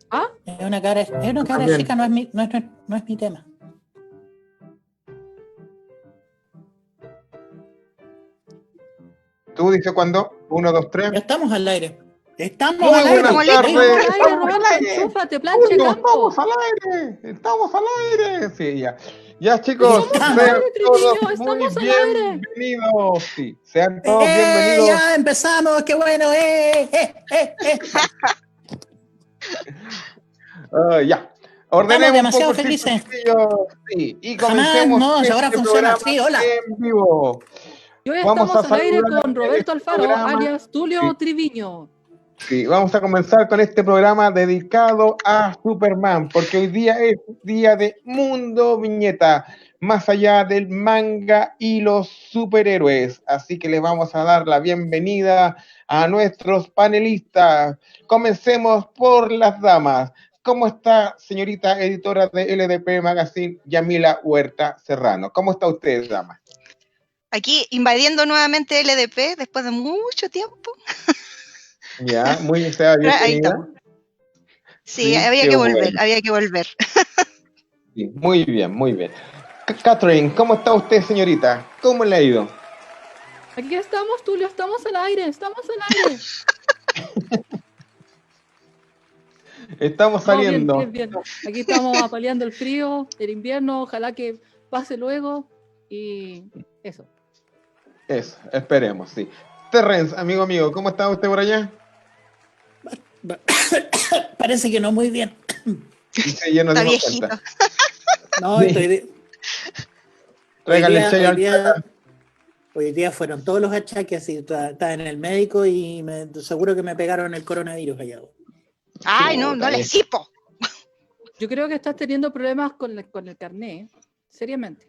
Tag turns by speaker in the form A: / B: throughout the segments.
A: ¿Ah?
B: Es una cabra chica, no es mi tema.
C: ¿Tú dices cuándo? 1, 2, 3.
B: Ya estamos al aire. Estamos
C: Muy
B: al aire.
C: buenas tardes.
A: Estamos al aire,
C: Estamos al
A: Roberto,
C: aire.
A: enchúfate, planche
C: Julio,
A: campo.
C: estamos al aire. Estamos al aire. Sí, ya. Ya, chicos,
B: Estamos
C: sean
A: al aire,
C: todos
A: Triviño,
C: muy
A: estamos al aire.
C: bienvenidos. Sí, sean todos bienvenidos.
B: Ya empezamos, qué bueno.
C: Ya. Ordenemos
B: Estamos demasiado
C: un poco el
B: felices.
C: circuito, sí, y
B: Jamás,
C: comencemos
B: no, si ahora
C: este
B: funciona
C: programa
B: así, hola.
C: en vivo.
A: Y hoy
C: Vamos
A: estamos
C: a
A: al aire
C: saludar
A: con
C: en
A: Roberto
C: este
A: Alfaro,
C: programa.
A: alias Tulio
C: Sí.
A: Triviño.
C: Sí, vamos a comenzar con este programa dedicado a Superman, porque hoy día es día de Mundo Viñeta, más allá del manga y los superhéroes. Así que les vamos a dar la bienvenida a nuestros panelistas. Comencemos por las damas. ¿Cómo está, señorita editora de LDP Magazine, Yamila Huerta Serrano? ¿Cómo está usted, dama?
D: Aquí invadiendo nuevamente LDP después de mucho tiempo.
C: Ya, muy bienvenida.
D: Ahí estamos. Sí, había que volver.
C: Sí, muy bien, muy bien. Catherine, ¿cómo está usted, señorita? ¿Cómo le ha ido?
A: Aquí estamos, Tulio, estamos al aire.
C: Estamos saliendo.
A: Bien. Aquí estamos apaleando el frío, el invierno, ojalá que pase luego y eso.
C: Eso, esperemos, sí. Terrence, amigo mío, ¿cómo está usted por allá?
B: Parece que no muy bien.
C: Sí, ya nos
D: Está
C: dimos
D: viejito.
C: cuenta.
B: No,
C: Sí. Tráigale chai al
B: hoy día fueron todos los achaques, así estaba en el médico y seguro que me pegaron el coronavirus allá.
D: Ay, no le cipo.
A: Yo creo que estás teniendo problemas con el carnet, seriamente.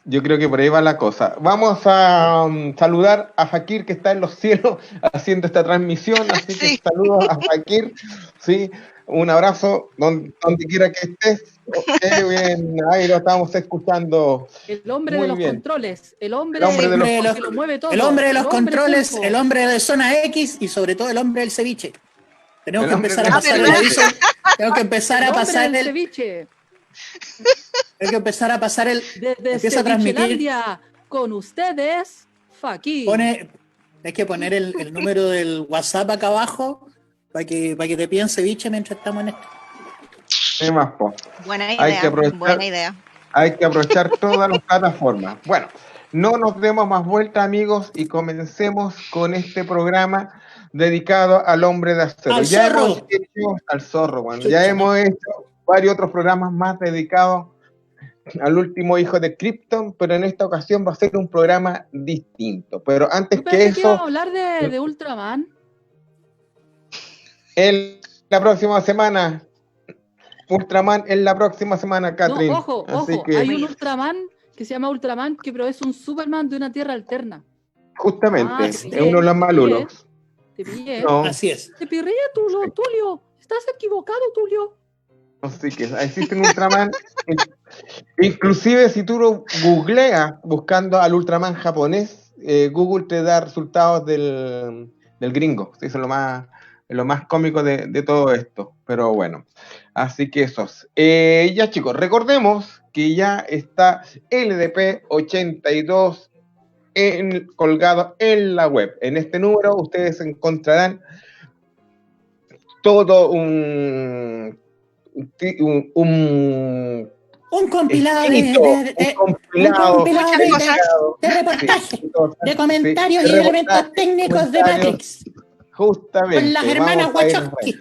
C: Yo creo que por ahí va la cosa. Vamos a saludar a Fakir, que está en los cielos haciendo esta transmisión, así
D: Sí.
C: que saludos a Fakir, sí, un abrazo donde quiera que estés. Bien, ahí lo estamos escuchando.
A: El hombre
C: Muy
A: de los
C: bien.
A: controles, el hombre
C: de
A: que lo mueve todo.
B: El hombre de los
A: hombre
B: controles,
A: pulpo.
B: el hombre de zona X y sobre todo el hombre del ceviche. Tenemos
C: El
B: que
C: hombre
B: empezar
C: del
B: a pasar el
D: ceviche.
B: aviso. Tengo que empezar a
A: El hombre
B: pasar
A: del
B: el.
A: ceviche.
B: Hay que empezar a pasar el.
A: Desde
B: Empieza a transmitir.
A: Cevichelandia, con ustedes, Fakir.
B: Hay que poner el número del WhatsApp acá abajo para que te pidan ceviche mientras estamos en esto.
C: ¿Qué más, po?
D: Buena
C: Hay
D: idea.
C: Hay que aprovechar todas las plataformas. Bueno, no nos demos más vuelta, amigos, y comencemos con este programa dedicado al hombre de acero.
B: ¡Al
C: Ya
B: zorro!
C: hemos hecho al zorro, bueno,
B: Chucha,
C: ya
B: no.
C: hemos hecho varios otros programas más dedicados al último hijo de Krypton, pero en esta ocasión va a ser un programa distinto. Pero antes
A: Yo
C: que
A: pensé que íbamos a
C: eso,
A: hablar de Ultraman.
C: la próxima semana, Ultraman en la próxima semana, Catherine.
A: No, ojo,
C: Así que,
A: hay un Ultraman que se llama Ultraman, pero es un Superman de una tierra alterna.
C: justamente,
A: sí,
C: es uno de los malulos.
A: Te pillé.
C: No.
B: Así es.
A: Te pirré, Tulio. Estás equivocado, Tulio.
C: Así que existe un Ultraman. Inclusive si tú lo googleas buscando al Ultraman japonés, Google te da resultados del gringo. Eso es lo más cómico de todo esto. Pero bueno, así que eso. Ya chicos, recordemos que ya está LDP 82 colgado en la web. En este número ustedes encontrarán todo un
B: compilado de reportajes, de comentarios y elementos técnicos de Matrix.
C: Justamente.
B: Con las hermanas Wachowski.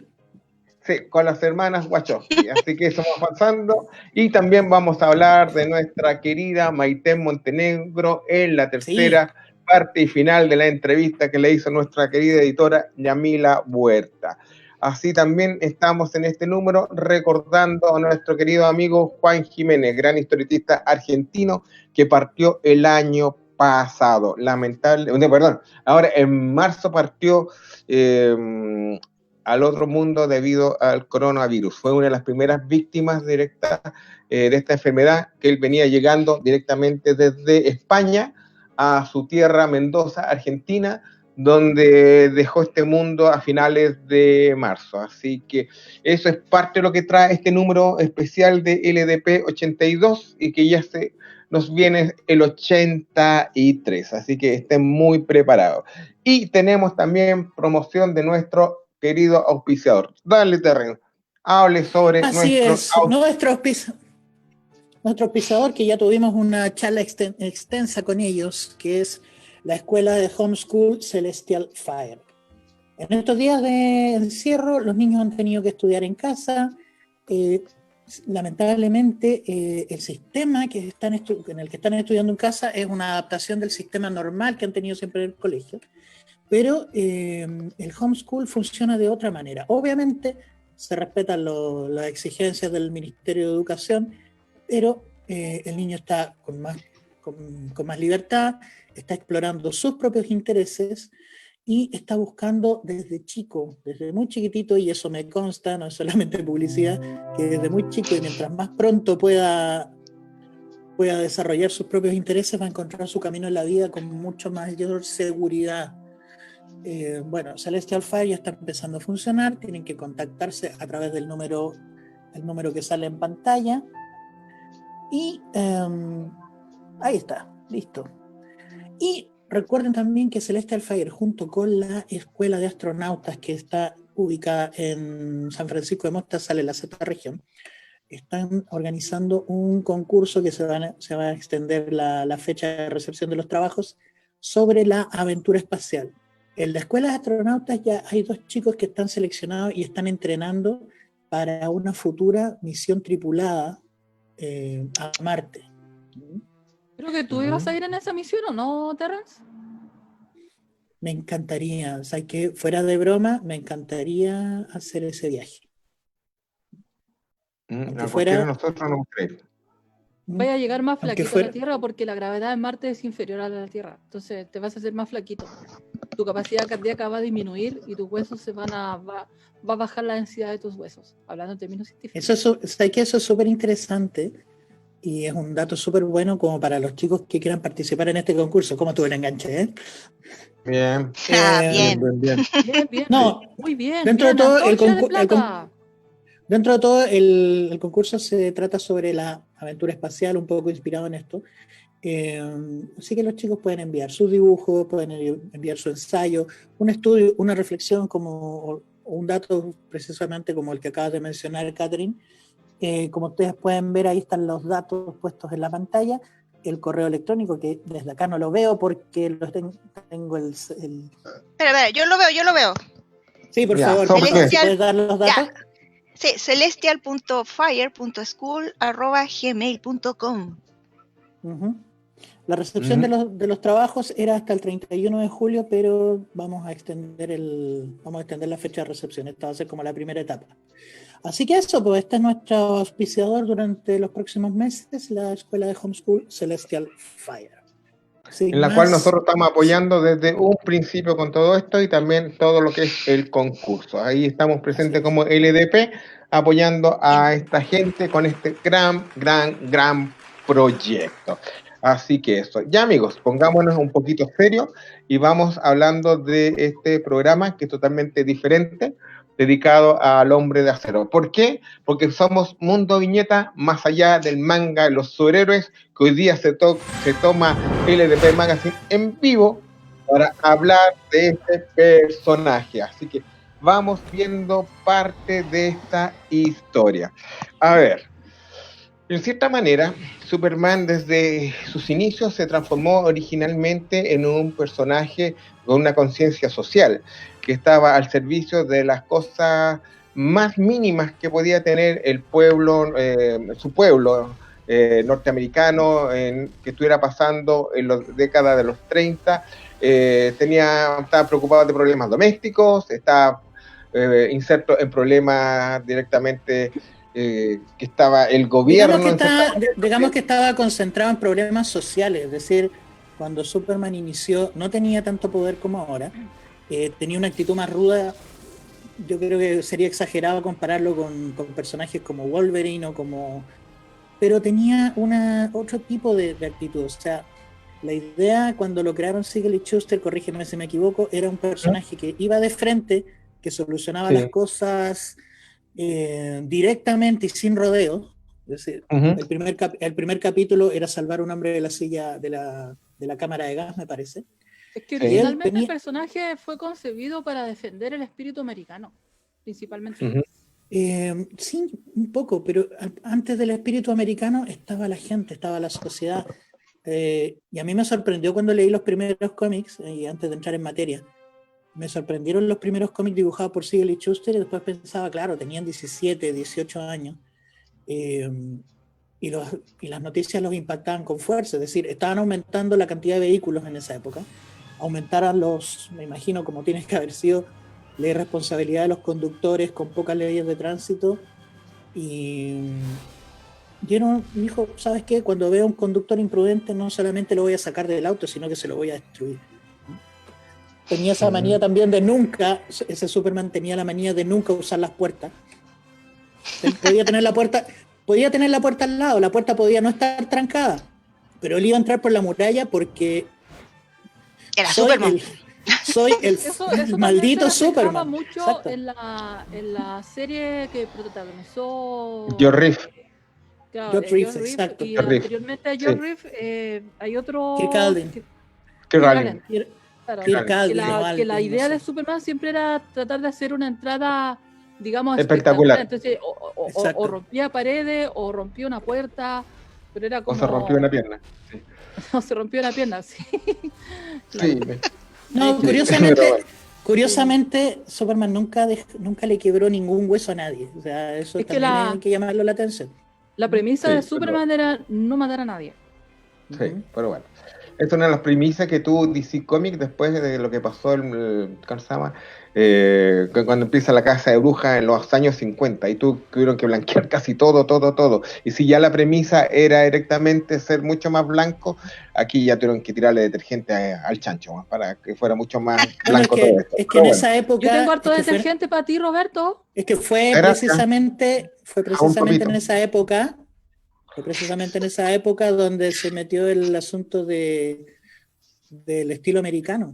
C: Sí, con las hermanas Wachowski. Así que estamos avanzando. Y también vamos a hablar de nuestra querida Maite Montenegro en la tercera parte y final de la entrevista que le hizo nuestra querida editora Yamila Huerta. Así también estamos en este número recordando a nuestro querido amigo Juan Jiménez, gran historietista argentino que partió el año pasado. Ahora en marzo partió al otro mundo debido al coronavirus. Fue una de las primeras víctimas directas de esta enfermedad, que él venía llegando directamente desde España a su tierra, Mendoza, Argentina, donde dejó este mundo a finales de marzo. Así que eso es parte de lo que trae este número especial de LDP 82 y que ya nos viene el 83. Así que estén muy preparados. Y tenemos también promoción de nuestro querido auspiciador. Dale, Terren, hable sobre
B: Así es, nuestro auspiciador, que ya tuvimos una charla extensa con ellos, que es la escuela de homeschool Celestial Fire. En estos días de encierro, los niños han tenido que estudiar en casa. Lamentablemente, el sistema en el que están estudiando en casa es una adaptación del sistema normal que han tenido siempre en el colegio, pero el homeschool funciona de otra manera. Obviamente, se respetan las exigencias del Ministerio de Educación, pero el niño está con más libertad, está explorando sus propios intereses y está buscando desde muy chiquitito, y eso me consta, no es solamente publicidad, que desde muy chico y mientras más pronto pueda desarrollar sus propios intereses, va a encontrar su camino en la vida con mucho mayor seguridad. Bueno, Celestial Fire ya está empezando a funcionar, tienen que contactarse a través del número que sale en pantalla. Y ahí está, listo. Y recuerden también que Celestial Fire, junto con la Escuela de Astronautas, que está ubicada en San Francisco de Mostazal, en la sexta región, están organizando un concurso que se va a extender la fecha de recepción de los trabajos sobre la aventura espacial. En la Escuela de Astronautas ya hay 2 chicos que están seleccionados y están entrenando para una futura misión tripulada a Marte.
A: Creo que tú ibas a ir en esa misión, ¿o no, Terrence?
B: Me encantaría, o sea, que fuera de broma, me encantaría hacer ese viaje.
C: A cualquiera de nosotros nos gustaría.
A: Vaya a llegar más flaquito a la Tierra porque la gravedad de Marte es inferior a la Tierra. Entonces te vas a hacer más flaquito. Tu capacidad cardíaca va a disminuir y tus huesos va a bajar la densidad de tus huesos, hablando en términos científicos.
B: Eso es súper interesante y es un dato súper bueno como para los chicos que quieran participar en este concurso. ¿Cómo tuve el enganche, eh?
C: Bien.
A: Bien.
B: No,
A: muy bien.
B: Dentro
A: bien,
B: de todo, el concurso se trata sobre la aventura espacial, un poco inspirado en esto. Así que los chicos pueden enviar sus dibujos, pueden enviar su ensayo, un estudio, una reflexión o un dato precisamente como el que acabas de mencionar, Catherine. Como ustedes pueden ver, ahí están los datos puestos en la pantalla, el correo electrónico, que desde acá no lo veo porque tengo el...
D: Espera, yo lo veo.
B: Sí, por favor, ¿puedes dar los datos?
D: Ya. Sí, celestial.fire.school@gmail.com.
B: La recepción de los trabajos era hasta el 31 de julio, pero vamos a extender la fecha de recepción. Esta va a ser como la primera etapa. Así que eso, pues este es nuestro auspiciador durante los próximos meses, la escuela de homeschool Celestial Fire.
C: En la cual nosotros estamos apoyando desde un principio con todo esto y también todo lo que es el concurso. Ahí estamos presentes como LDP, apoyando a esta gente con este gran proyecto. Así que eso. Ya, amigos, pongámonos un poquito serios y vamos hablando de este programa que es totalmente diferente, dedicado al hombre de acero. ¿Por qué? Porque somos Mundo Viñeta, más allá del manga de los superhéroes, que hoy día se toma LDP Magazine en vivo para hablar de este personaje. Así que vamos viendo parte de esta historia. A ver, en cierta manera, Superman desde sus inicios se transformó originalmente en un personaje con una conciencia social, que estaba al servicio de las cosas más mínimas que podía tener el pueblo, su pueblo norteamericano, que estuviera pasando en las décadas de los 30. Estaba preocupado de problemas domésticos, estaba inserto en problemas directamente que estaba el gobierno.
B: Digamos que estaba concentrado en problemas sociales, es decir, cuando Superman inició no tenía tanto poder como ahora, tenía una actitud más ruda. Yo creo que sería exagerado compararlo con personajes como Wolverine pero tenía otro tipo de actitud. O sea, La idea cuando lo crearon Siegel y Shuster, corrígeme si me equivoco, era un personaje que iba de frente, que solucionaba las cosas directamente y sin rodeos. Es decir, el primer capítulo era salvar a un hombre de la silla de la cámara de gas, me parece.
A: Es que originalmente el personaje fue concebido para defender el espíritu americano, principalmente.
B: Sí, un poco, pero antes del espíritu americano estaba la gente, estaba la sociedad. Y a mí me sorprendió cuando leí los primeros cómics, y antes de entrar en materia, me sorprendieron los primeros cómics dibujados por Siegel y Shuster, y después pensaba, claro, tenían 17, 18 años, y las noticias los impactaban con fuerza, es decir, estaban aumentando la cantidad de vehículos en esa época, aumentaran me imagino, como tiene que haber sido, la irresponsabilidad de los conductores con pocas leyes de tránsito, y uno dijo, ¿sabes qué? Cuando veo a un conductor imprudente no solamente lo voy a sacar del auto, sino que se lo voy a destruir. Tenía esa manía también de nunca, ese Superman tenía la manía de nunca usar las puertas. Podía tener la puerta al lado, la puerta podía no estar trancada, pero él iba a entrar por la muralla porque
D: era Superman.
B: Soy el maldito Superman.
A: Mucho en la serie que protagonizó
C: George Reeves.
A: Claro,
B: George Reeves, exacto.
A: Y anteriormente a George Reeves hay otro...
B: Kirk Aldin.
A: Que la idea de Superman siempre era tratar de hacer una entrada, digamos,
C: espectacular.
A: Entonces, o rompía paredes, o rompía una puerta, pero era como...
C: O se rompió una pierna. Sí.
A: O se rompió una pierna, sí.
C: Sí.
B: No, curiosamente, Superman nunca le quebró ningún hueso a nadie. O sea, eso también hay que llamarlo la atención.
A: La premisa de Superman era no matar a nadie.
C: Sí, pero bueno. Esta es una de las premisas que tuvo DC Comics después de lo que pasó ¿cómo se llama? Cuando empieza la Casa de Brujas en los años 50 y tuvieron que blanquear casi todo. Y si ya la premisa era directamente ser mucho más blanco, aquí ya tuvieron que tirarle detergente al chancho para que fuera mucho más blanco todo esto.
B: Es que en esa época...
A: Yo tengo harto detergente para ti, Roberto.
B: Es que fue precisamente en esa época... Fue precisamente en esa época donde se metió el asunto del estilo americano.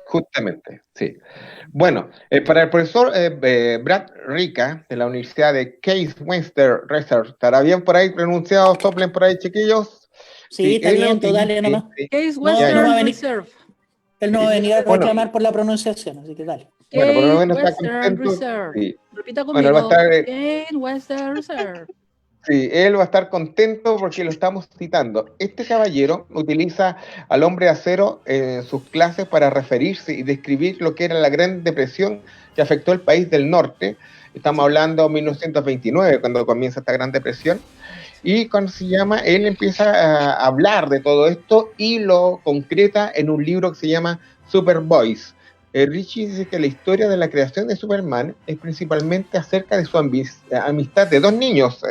C: Justamente, sí. Bueno, para el profesor Brad Rica, de la Universidad de Case Western Reserve, ¿estará bien por ahí pronunciado? Soplen por ahí, chiquillos.
B: Sí, está bien, tú dale nomás.
A: Case Western Reserve.
B: Él no va a venir a reclamar por la pronunciación, así que dale.
C: Bueno, por lo menos está
A: Western
C: contento.
A: Reserve.
C: Sí.
A: Repita conmigo.
C: Bueno,
A: Case Western Reserve.
C: Sí, él va a estar contento porque lo estamos citando. Este caballero utiliza al hombre de acero en sus clases para referirse y describir lo que era la Gran Depresión que afectó el país del norte. Estamos hablando de 1929, cuando comienza esta Gran Depresión. Y cuando él empieza a hablar de todo esto y lo concreta en un libro que se llama Superboys. Richie dice que la historia de la creación de Superman es principalmente acerca de su amistad de dos niños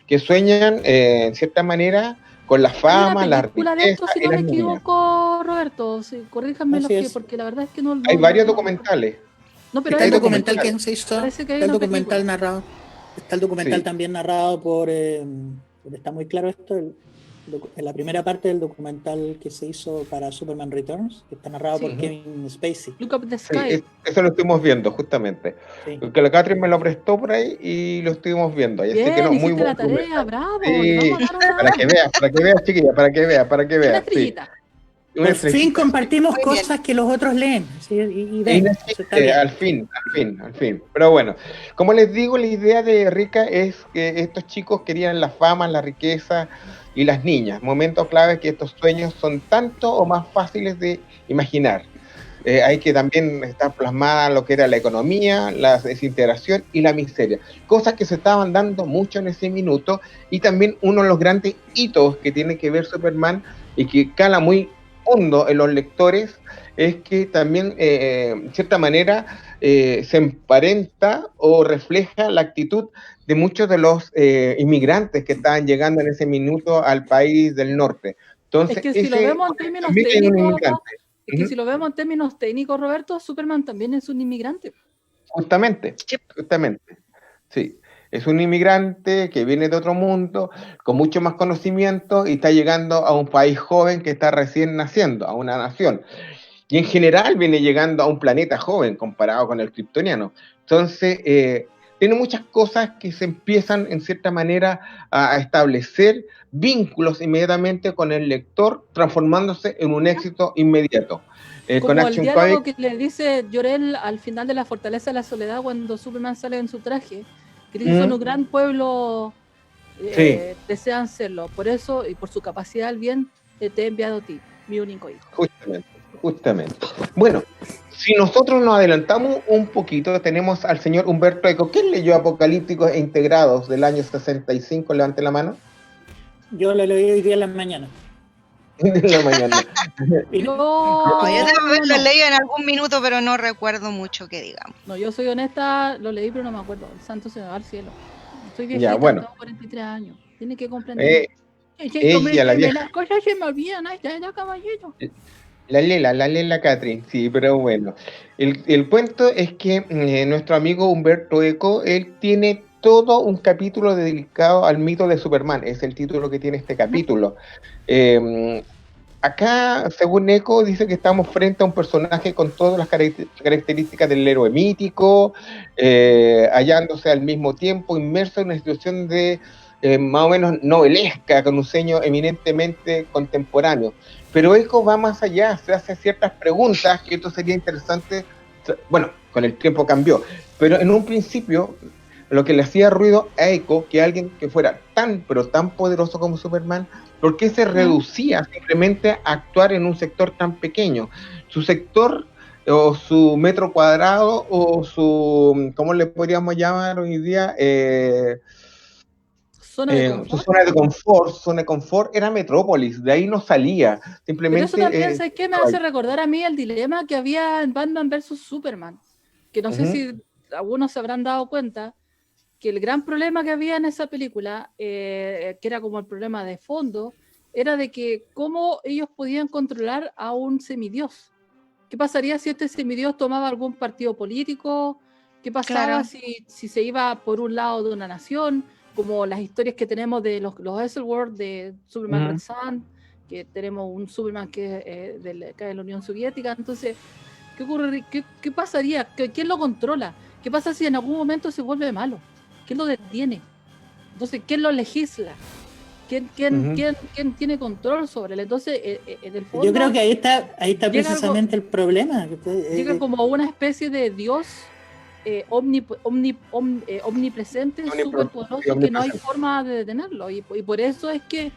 C: que sueñan, en cierta manera, con la fama, la riqueza
A: de esto, si
C: y
A: no me
C: las
A: equivoco, Roberto, corríjanme porque la verdad es que no...
C: Hay varios documentales.
B: No, pero hay documental que se hizo, está el documental narrado. Está el documental también narrado por... está muy claro esto, en la primera parte del documental que se hizo para Superman Returns, que está narrado por Kevin Spacey.
A: Look Up the Sky.
C: Eso lo estuvimos viendo, justamente. Sí. Porque la Catherine me lo prestó por ahí y lo estuvimos viendo. Bien,
A: así que no, muy bueno. La tarea, bravo.
C: Sí, para que veas, chiquilla, para que veas. Sí.
B: Por fin compartimos cosas que los otros leen. ¿Sí?
C: Al fin. Pero bueno, como les digo, la idea de Rica es que estos chicos querían la fama, la riqueza y las niñas. Momentos claves que estos sueños son tanto o más fáciles de imaginar. Hay que también estar plasmada lo que era la economía, la desintegración y la miseria. Cosas que se estaban dando mucho en ese minuto y también uno de los grandes hitos que tiene que ver Superman y que cala muy hondo en los lectores es que también, en cierta manera, se emparenta o refleja la actitud de muchos de los inmigrantes que estaban llegando en ese minuto al país del norte. Entonces,
A: es que si lo vemos en términos técnicos, Roberto, Superman también es un inmigrante.
C: Justamente, sí. Es un inmigrante que viene de otro mundo, con mucho más conocimiento y está llegando a un país joven que está recién naciendo, a una nación. Y en general viene llegando a un planeta joven comparado con el kryptoniano. Entonces, tiene muchas cosas que se empiezan en cierta manera a establecer vínculos inmediatamente con el lector, transformándose en un éxito inmediato. Con
A: Como el
C: Action
A: diálogo
C: Comics,
A: que le dice Jor-El al final de La Fortaleza de la Soledad cuando Superman sale en su traje, que dice son un gran pueblo,
C: sí,
A: desean serlo, por eso y por su capacidad al bien te he enviado a ti, mi único hijo.
C: justamente. Bueno, si nosotros nos adelantamos un poquito, tenemos al señor Humberto Eco. ¿Quién leyó Apocalípticos e Integrados del año 65? Levante la mano.
B: Yo lo leí hoy día en la mañana.
C: En la mañana.
D: Yo debo haberlo
A: no.
D: leído en algún minuto, pero no recuerdo mucho que digamos.
A: No, yo soy honesta, lo leí pero no me acuerdo. El santo se me va al cielo. Soy viejita,
C: Ya, bueno.
A: tengo 43 años. Tiene que comprender.
C: Ella, la vieja.
A: Las cosas se me olvidan, ay, ya, caballero.
C: La Lela Catherine, sí, pero bueno. El cuento es que nuestro amigo Humberto Eco, él tiene todo un capítulo dedicado al mito de Superman. Es el título que tiene este capítulo. Acá, según Eco, dice que estamos frente a un personaje con todas las características del héroe mítico, hallándose al mismo tiempo inmerso en una situación de más o menos novelesca, con un sello eminentemente contemporáneo. Pero Eco va más allá, se hace ciertas preguntas, que esto sería interesante, bueno, con el tiempo cambió, pero en un principio lo que le hacía ruido a Eco, que alguien que fuera tan, pero tan poderoso como Superman, ¿por qué se reducía simplemente a actuar en un sector tan pequeño? Su sector o su metro cuadrado o su, ¿cómo le podríamos llamar hoy día?
A: Zona de confort.
C: Su zona de confort era Metrópolis, de ahí no salía, simplemente...
A: Pero eso también, ¿sabes qué? Me hace recordar a mí el dilema que había en Batman vs Superman, que no sé si algunos se habrán dado cuenta, que el gran problema que había en esa película, que era como el problema de fondo, era de que cómo ellos podían controlar a un semidios. ¿Qué pasaría si este semidios tomaba algún partido político? ¿Qué pasaba si se iba por un lado de una nación? Como las historias que tenemos de los Elseworlds, de Superman Red Sun, que tenemos un Superman que es de la Unión Soviética. Entonces, ¿qué ocurre? ¿Qué pasaría? ¿Quién lo controla? ¿Qué pasa si en algún momento se vuelve malo? ¿Quién lo detiene? Entonces, ¿quién lo legisla? ¿Quién tiene control sobre él? Entonces, en el fondo...
B: Yo creo que ahí está precisamente el problema.
A: Llega como una especie de Dios omnipresente, súper poderoso, que no hay forma de detenerlo. Y por eso es que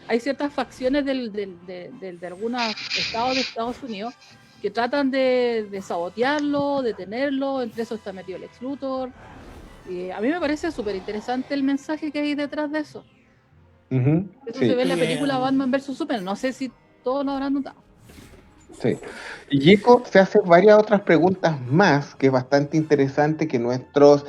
A: hay ciertas facciones de algunos estados de Estados Unidos que tratan de sabotearlo, detenerlo. Entre eso está metido Lex Luthor. Y a mí me parece súper interesante el mensaje que hay detrás de eso. Eso se ve en la película Batman vs Superman. No sé si todos lo habrán notado.
C: Sí. Y Eco se hace varias otras preguntas más, que es bastante interesante que nuestros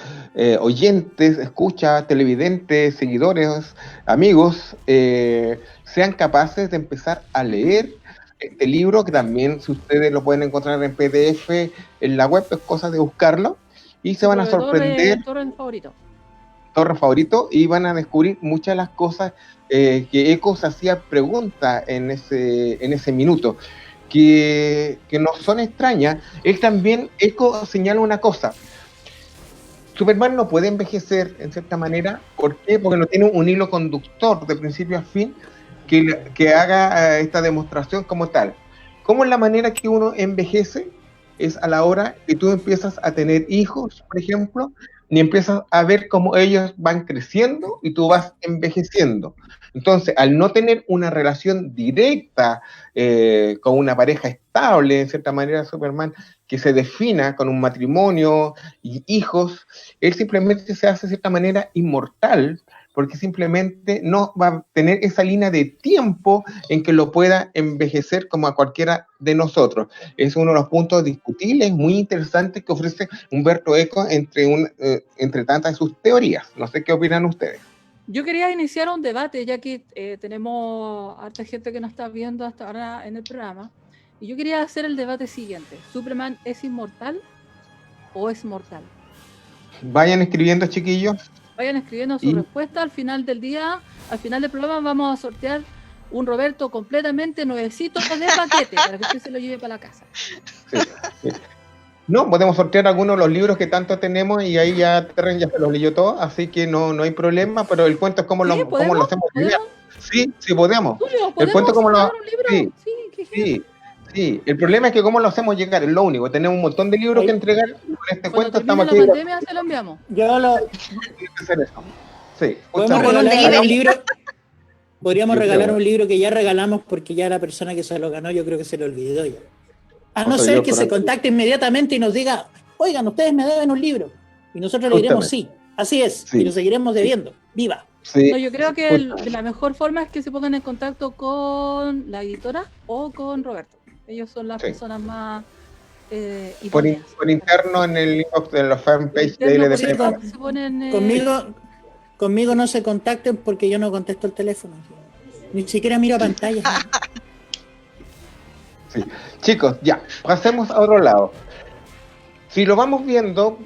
C: oyentes, escucha, televidentes, seguidores, amigos, sean capaces de empezar a leer este libro, que también si ustedes lo pueden encontrar en PDF en la web, es cosa de buscarlo, y se van a sorprender. Torre favorito, y van a descubrir muchas de las cosas que Eco se hacía preguntas en ese minuto. Que no son extrañas. Él también, Eco señala una cosa: Superman no puede envejecer en cierta manera. ¿Por qué? Porque no tiene un hilo conductor de principio a fin que haga esta demostración como tal. ¿Cómo es la manera que uno envejece? Es a la hora que tú empiezas a tener hijos, por ejemplo, y empiezas a ver cómo ellos van creciendo y tú vas envejeciendo. Entonces, al no tener una relación directa con una pareja estable, en cierta manera, Superman, que se defina con un matrimonio y hijos, él simplemente se hace de cierta manera inmortal, porque simplemente no va a tener esa línea de tiempo en que lo pueda envejecer como a cualquiera de nosotros. Es uno de los puntos discutibles, muy interesantes, que ofrece Humberto Eco entre tantas de sus teorías. No sé qué opinan ustedes.
A: Yo quería iniciar un debate, ya que tenemos harta gente que nos está viendo hasta ahora en el programa, y yo quería hacer el debate siguiente: ¿Superman es inmortal o es mortal?
C: Vayan escribiendo, chiquillos.
A: Vayan escribiendo su respuesta. Al final del día, al final del programa, vamos a sortear un Roberto completamente nuevecito de paquete para que usted se lo lleve para la casa.
C: Sí. No, podemos sortear algunos de los libros que tanto tenemos y ahí ya Terren ya se los leyó todos, así que no hay problema, pero el cuento es cómo lo hacemos llegar. Sí, podemos.
A: Julio,
C: el cuento cómo lo...
A: Sí.
C: El problema es que cómo lo hacemos llegar, es lo único. Tenemos un montón de libros que entregar y con este cuento estamos aquí.
A: La pandemia se lo enviamos.
C: Sí,
B: podríamos regalar un libro que ya regalamos porque ya la persona que se lo ganó yo creo que se lo olvidó ya. A no ser que se contacte inmediatamente y nos diga, oigan, ustedes me deben un libro. Y nosotros le diremos sí, así es, y lo seguiremos debiendo. ¡Viva!
A: Sí. No, yo creo que la mejor forma es que se pongan en contacto con la editora o con Roberto. Ellos son las personas más
C: por interno en el inbox de la fanpage de LDP.
B: Conmigo no se contacten porque yo no contesto el teléfono. Ni siquiera miro a pantalla.
C: Sí. Chicos, ya, pasemos a otro lado. Si lo vamos viendo,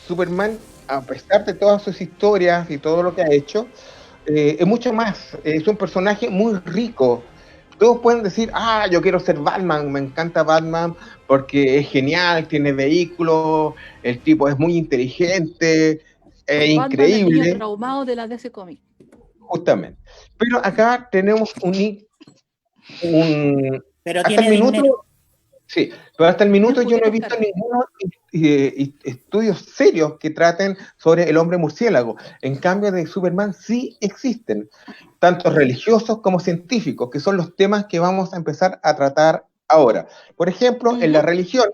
C: Superman, a pesar de todas sus historias y todo lo que ha hecho, es mucho más. Es un personaje muy rico. Todos pueden decir, yo quiero ser Batman, me encanta Batman porque es genial, tiene vehículos, el tipo es muy inteligente, es increíble.
A: Es el niño traumado de la DC Comics.
C: Justamente. Pero acá tenemos
B: pero hasta el minuto.
C: Sí, pero hasta el minuto yo no he visto ninguno estudios serios que traten sobre el hombre murciélago. En cambio de Superman sí existen, tanto religiosos como científicos, que son los temas que vamos a empezar a tratar ahora. Por ejemplo, en la religión,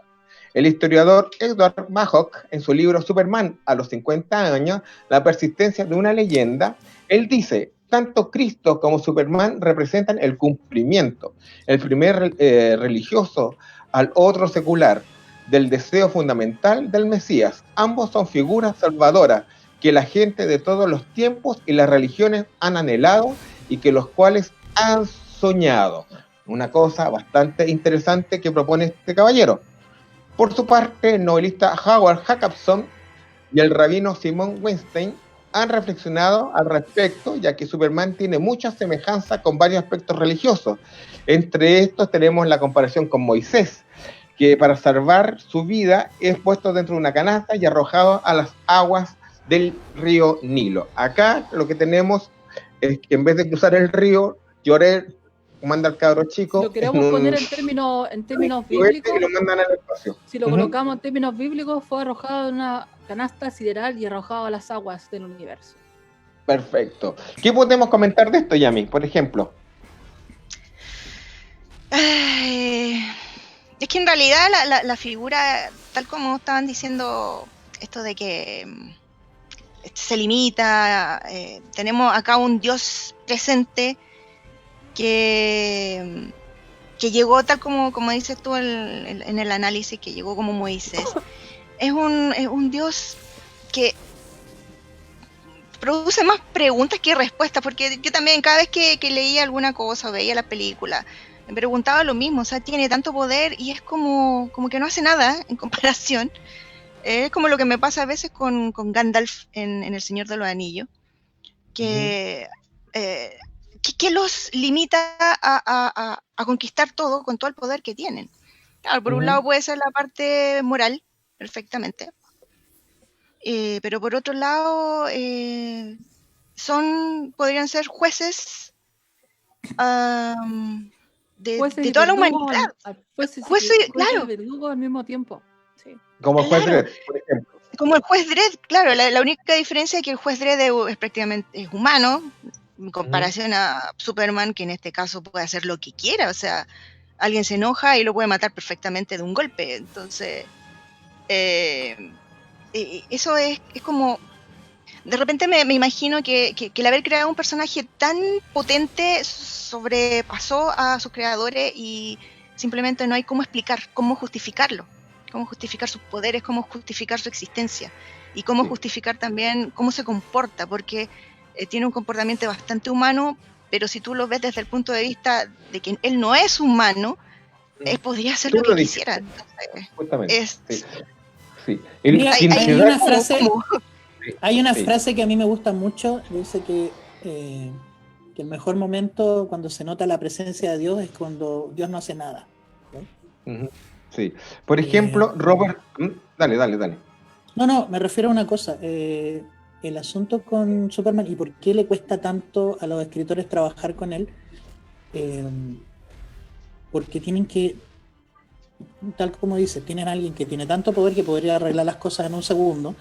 C: el historiador Edward Mahawk, en su libro Superman a los 50 años, la persistencia de una leyenda, él dice: tanto Cristo como Superman representan el cumplimiento, el primer religioso al otro secular, del deseo fundamental del Mesías. Ambos son figuras salvadoras que la gente de todos los tiempos y las religiones han anhelado y que los cuales han soñado. Una cosa bastante interesante que propone este caballero. Por su parte, el novelista Howard Jacobson y el rabino Simon Weinstein han reflexionado al respecto, ya que Superman tiene mucha semejanza con varios aspectos religiosos. Entre estos tenemos la comparación con Moisés, que para salvar su vida es puesto dentro de una canasta y arrojado a las aguas del río Nilo. Acá lo que tenemos es que en vez de cruzar el río, Llorel manda al cabro chico.
A: Lo queremos poner en términos bíblicos.
C: Y lo mandan al espacio.
A: Si lo colocamos en términos bíblicos, fue arrojado en una canasta sideral y arrojado a las aguas del universo.
C: Perfecto. ¿Qué podemos comentar de esto, Yami, por ejemplo?
D: Es que en realidad la figura, tal como estaban diciendo, esto de que se limita, tenemos acá un Dios presente que llegó tal como dices tú en el análisis, que llegó como Moisés. Es un Dios que produce más preguntas que respuestas, porque yo también cada vez que leía alguna cosa o veía la película, me preguntaba lo mismo, o sea, tiene tanto poder y es como que no hace nada en comparación. Es como lo que me pasa a veces con Gandalf en El Señor de los Anillos, que los limita a conquistar todo con todo el poder que tienen. Claro, por un lado puede ser la parte moral, perfectamente, pero por otro lado podrían ser jueces de toda la humanidad.
A: Jueces y verdugo al mismo tiempo. Sí.
C: Como el juez Dredd, por ejemplo.
D: Como el juez Dredd, claro, la única diferencia es que el juez Dredd es prácticamente humano, en comparación a Superman, que en este caso puede hacer lo que quiera, o sea, alguien se enoja y lo puede matar perfectamente de un golpe. Entonces, eso es como... De repente me imagino que el haber creado un personaje tan potente sobrepasó a sus creadores y simplemente no hay cómo explicar, cómo justificarlo, cómo justificar sus poderes, cómo justificar su existencia y cómo justificar también cómo se comporta, porque tiene un comportamiento bastante humano, pero si tú lo ves desde el punto de vista de que él no es humano, él podría hacer lo que quisiera. Entonces,
C: Sí.
B: Mira,
D: Hay
B: una frase,
D: como-
B: hay una
C: Sí.
B: frase que a mí me gusta mucho, dice que el mejor momento cuando se nota la presencia de Dios es cuando Dios no hace nada. ¿no?
C: Ujú. Sí. Por ejemplo, Robert. Dale.
B: No, me refiero a una cosa. El asunto con Superman y por qué le cuesta tanto a los escritores trabajar con él, porque tienen que, tal como dice, tienen a alguien que tiene tanto poder que podría arreglar las cosas en un segundo.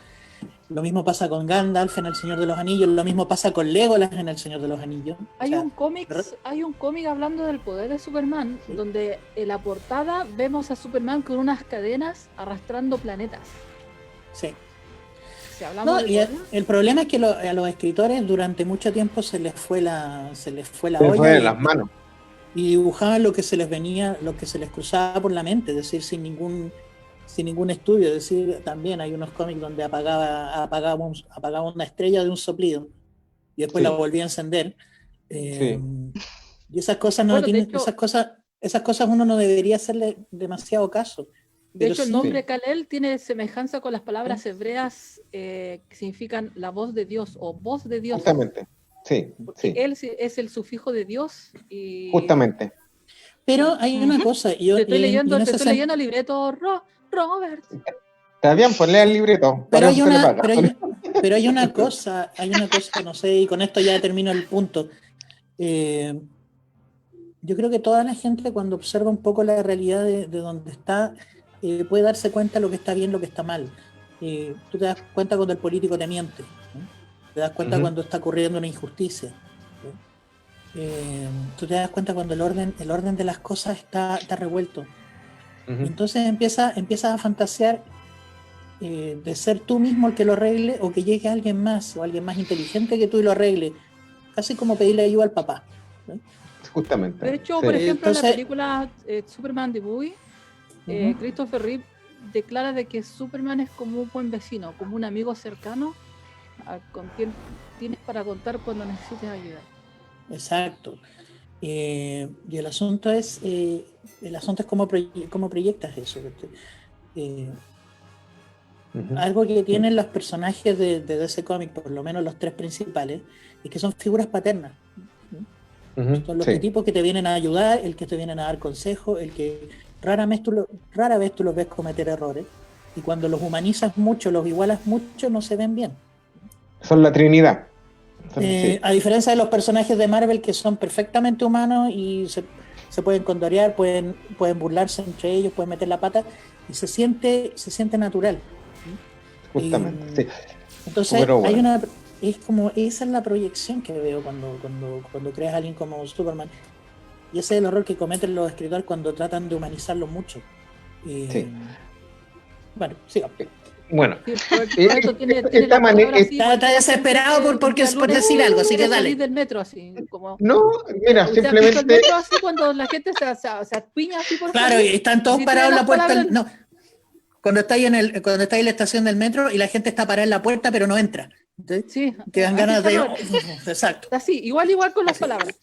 B: Lo mismo pasa con Gandalf en El Señor de los Anillos, lo mismo pasa con Legolas en El Señor de los Anillos.
A: Hay un cómic hablando del poder de Superman,
B: Sí.
A: donde en la portada vemos a Superman con unas cadenas arrastrando planetas.
B: Sí.
A: Si hablamos
B: No,
A: del
B: y
A: poder,
B: el problema es que a los escritores durante mucho tiempo se les fue la
C: Se le
B: olla
C: fue de las manos.
B: y dibujaban lo que se les venía, lo que se les cruzaba por la mente, es decir, sin ningún estudio. Es decir, también hay unos cómics donde apagaba una estrella de un soplido y después
C: Sí.
B: la volvía a encender.
C: Sí.
B: Y esas cosas no
A: Bueno, de
B: tienen,
A: hecho-
B: esas cosas uno no debería hacerle demasiado caso.
A: de
B: Pero
A: hecho el
B: sí,
A: nombre Kal-El tiene semejanza con las palabras hebreas que significan la voz de Dios o voz de Dios.
C: Justamente. Sí,
A: Porque
C: sí.
A: él es el sufijo de Dios y
C: Justamente.
B: pero hay una
D: Ujú.
B: cosa, y yo,
A: te estoy
B: y en
A: leyendo
B: ese sen-
A: el libreto, Robert.
C: Está bien, pues lea el libreto.
B: pero
C: Para
B: hay
C: eso se le
B: una,
C: paga.
B: pero hay una cosa, no sé, y con esto ya termino el punto. Yo creo que toda la gente cuando observa un poco la realidad de donde está, puede darse cuenta lo que está bien, lo que está mal. Tú te das cuenta cuando el político te miente, ¿no? Te das cuenta
C: Ujú.
B: cuando está ocurriendo una injusticia, ¿no? Tú te das cuenta cuando el orden de las cosas está revuelto. Y
C: Ujú.
B: entonces empiezas a fantasear de ser tú mismo el que lo arregle o que llegue alguien más o alguien más inteligente que tú y lo arregle. Casi como pedirle ayuda al papá, ¿no?
C: Justamente.
A: De hecho,
C: Sí.
A: por ejemplo, en la
B: Entonces-
A: película Superman The Movie,
B: Ujú.
A: Christopher Reeve declara de que Superman es como un buen vecino, como un amigo cercano con quien tienes para contar cuando necesites ayuda.
B: Exacto. Y el asunto es cómo proyectas eso. Eh,
C: Ujú.
B: Algo que tienen los personajes de DC Comics, por lo menos los tres principales, es que son figuras paternas.
C: Ujú.
B: Son los
C: Sí.
B: tipos que te vienen a ayudar, el que te vienen a dar consejos, el que rara vez tú los ves cometer errores. Y cuando los humanizas mucho, los igualas mucho, no se ven bien.
C: Son la Trinidad. Sí.
B: A diferencia de los personajes de Marvel que son perfectamente humanos y se pueden condorear, pueden burlarse entre ellos, pueden meter la pata y se siente natural.
C: Justamente. Sí.
B: Entonces
C: Pero bueno.
B: esa es la proyección que veo cuando creas a alguien como Superman. Y ese es el error que cometen los escritores cuando tratan de humanizarlo mucho.
C: Sí.
B: Bueno, sigamos.
C: Bueno,
A: Roberto tiene
C: esta
A: la
C: manera-
A: palabra así,
B: Está desesperado por decir algo, así que
A: quiere
B: dale.
A: salir del metro así, como...
C: no, mira,
A: ¿Usted ha visto el
C: simplemente
A: metro así cuando la gente se aspiña así por
B: Claro,
A: salir?
B: y están todos
A: Si
B: parados en
A: tiene
B: la puerta.
A: las palabras-
B: No, cuando estáis en la estación del metro y la gente está parada en la puerta, pero no entra. ¿Sí?
A: Sí,
B: Que dan
A: así
B: ganas
A: está
B: de.
A: Roberto.
B: Exacto.
A: Así, igual con las palabras.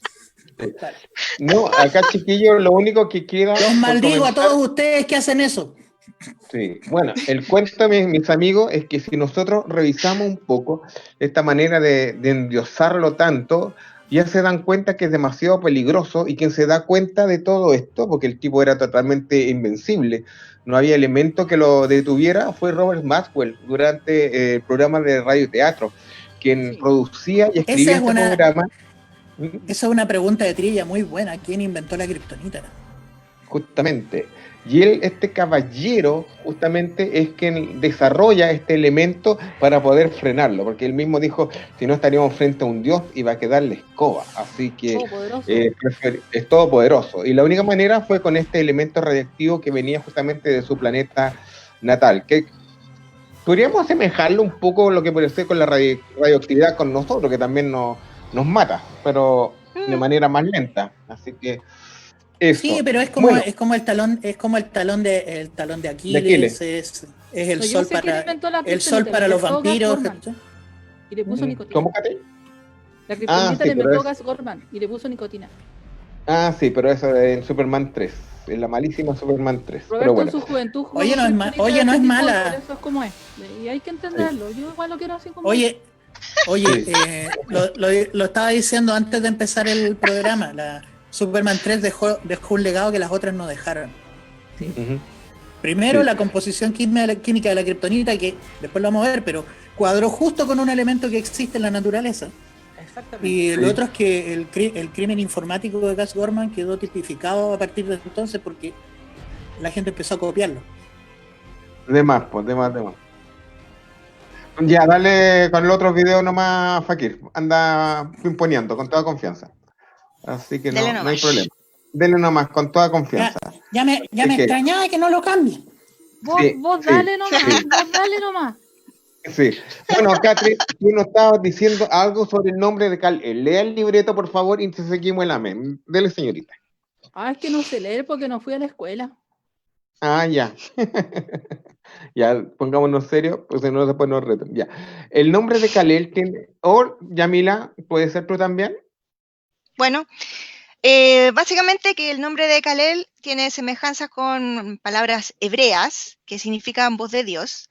B: Claro.
C: no, acá chiquillos, lo único que queda.
B: Los
C: por
B: maldigo a
C: comentar-
B: todos ustedes que hacen eso.
C: Sí, bueno, el cuento, mis amigos, es que si nosotros revisamos un poco esta manera de endiosarlo tanto, ya se dan cuenta que es demasiado peligroso y quien se da cuenta de todo esto, porque el tipo era totalmente invencible, no había elemento que lo detuviera, fue Robert Maxwell durante el programa de radio y teatro, quien
A: Sí.
C: producía y escribía
B: Esa es
C: este programa.
B: Esa es una pregunta de trivia muy buena. ¿Quién inventó la kriptonita?
C: Justamente. Y él, este caballero, justamente es quien desarrolla este elemento para poder frenarlo, porque él mismo dijo, si no estaríamos frente a un dios y va a quedar la escoba, así que
A: Todopoderoso.
C: es todopoderoso. Y la única manera fue con este elemento radiactivo que venía justamente de su planeta natal, que podríamos asemejarlo un poco lo que puede ser con la radioactividad con nosotros, que también nos mata, pero de manera más lenta, así que eso.
B: Sí, pero es como el talón de Aquiles, es el
A: No, yo
B: sol
A: sé quién
B: para
A: inventó la
B: el sol
A: kriptonita,
B: para
A: la
B: los
A: inventó
B: vampiros.
A: Gas Gorman, y le puso nicotina.
C: ¿Cómo, Cate?
A: La kriptonita
C: sí,
A: le
C: pero
A: inventó
C: es-
A: Gas Gorman y le puso nicotina.
C: Ah, sí, pero eso es en Superman 3. en la malísima Superman 3.
A: Roberto
C: Pero bueno,
A: en su juventud jugó
B: Oye, no es
A: Kryptonita
B: oye,
A: de
B: no
A: ese
B: es
A: tipo,
B: mala.
A: por eso es como es. Y hay que entenderlo. Yo igual lo quiero así como es.
B: Oye,
C: Sí.
B: lo estaba diciendo antes de empezar el programa. La Superman 3 dejó un legado que las otras no dejaron.
C: Ujú.
B: Primero,
C: Sí.
B: la composición química de la kriptonita, que después lo vamos a ver, pero cuadró justo con un elemento que existe en la naturaleza.
A: Exactamente.
B: Y
C: Sí.
B: lo otro es que el crimen informático de Gus Gorman quedó tipificado a partir de entonces porque la gente empezó a copiarlo.
C: De más. Ya, dale con el otro video nomás, Fakir. Anda pimponeando con toda confianza. Así que
D: Dele
C: no hay
D: nomás.
C: problema. Dele nomás con toda confianza.
B: Ya me
C: que-
B: extrañaba que no lo cambien.
A: Vos dale nomás.
C: Sí. Bueno, Catri, tú nos estabas diciendo algo sobre el nombre de Kal-El. Lea el libreto, por favor, y te seguimos el amén. Dele, señorita.
A: Es que no sé leer porque no fui a la escuela.
C: Ah, ya. Ya, pongámonos serios, pues si no, después nos retan. Ya. El nombre de Kal-El tiene. O, Yamila, ¿puede ser tú también?
D: Bueno, básicamente que el nombre de Kal-El tiene semejanzas con palabras hebreas que significan voz de Dios.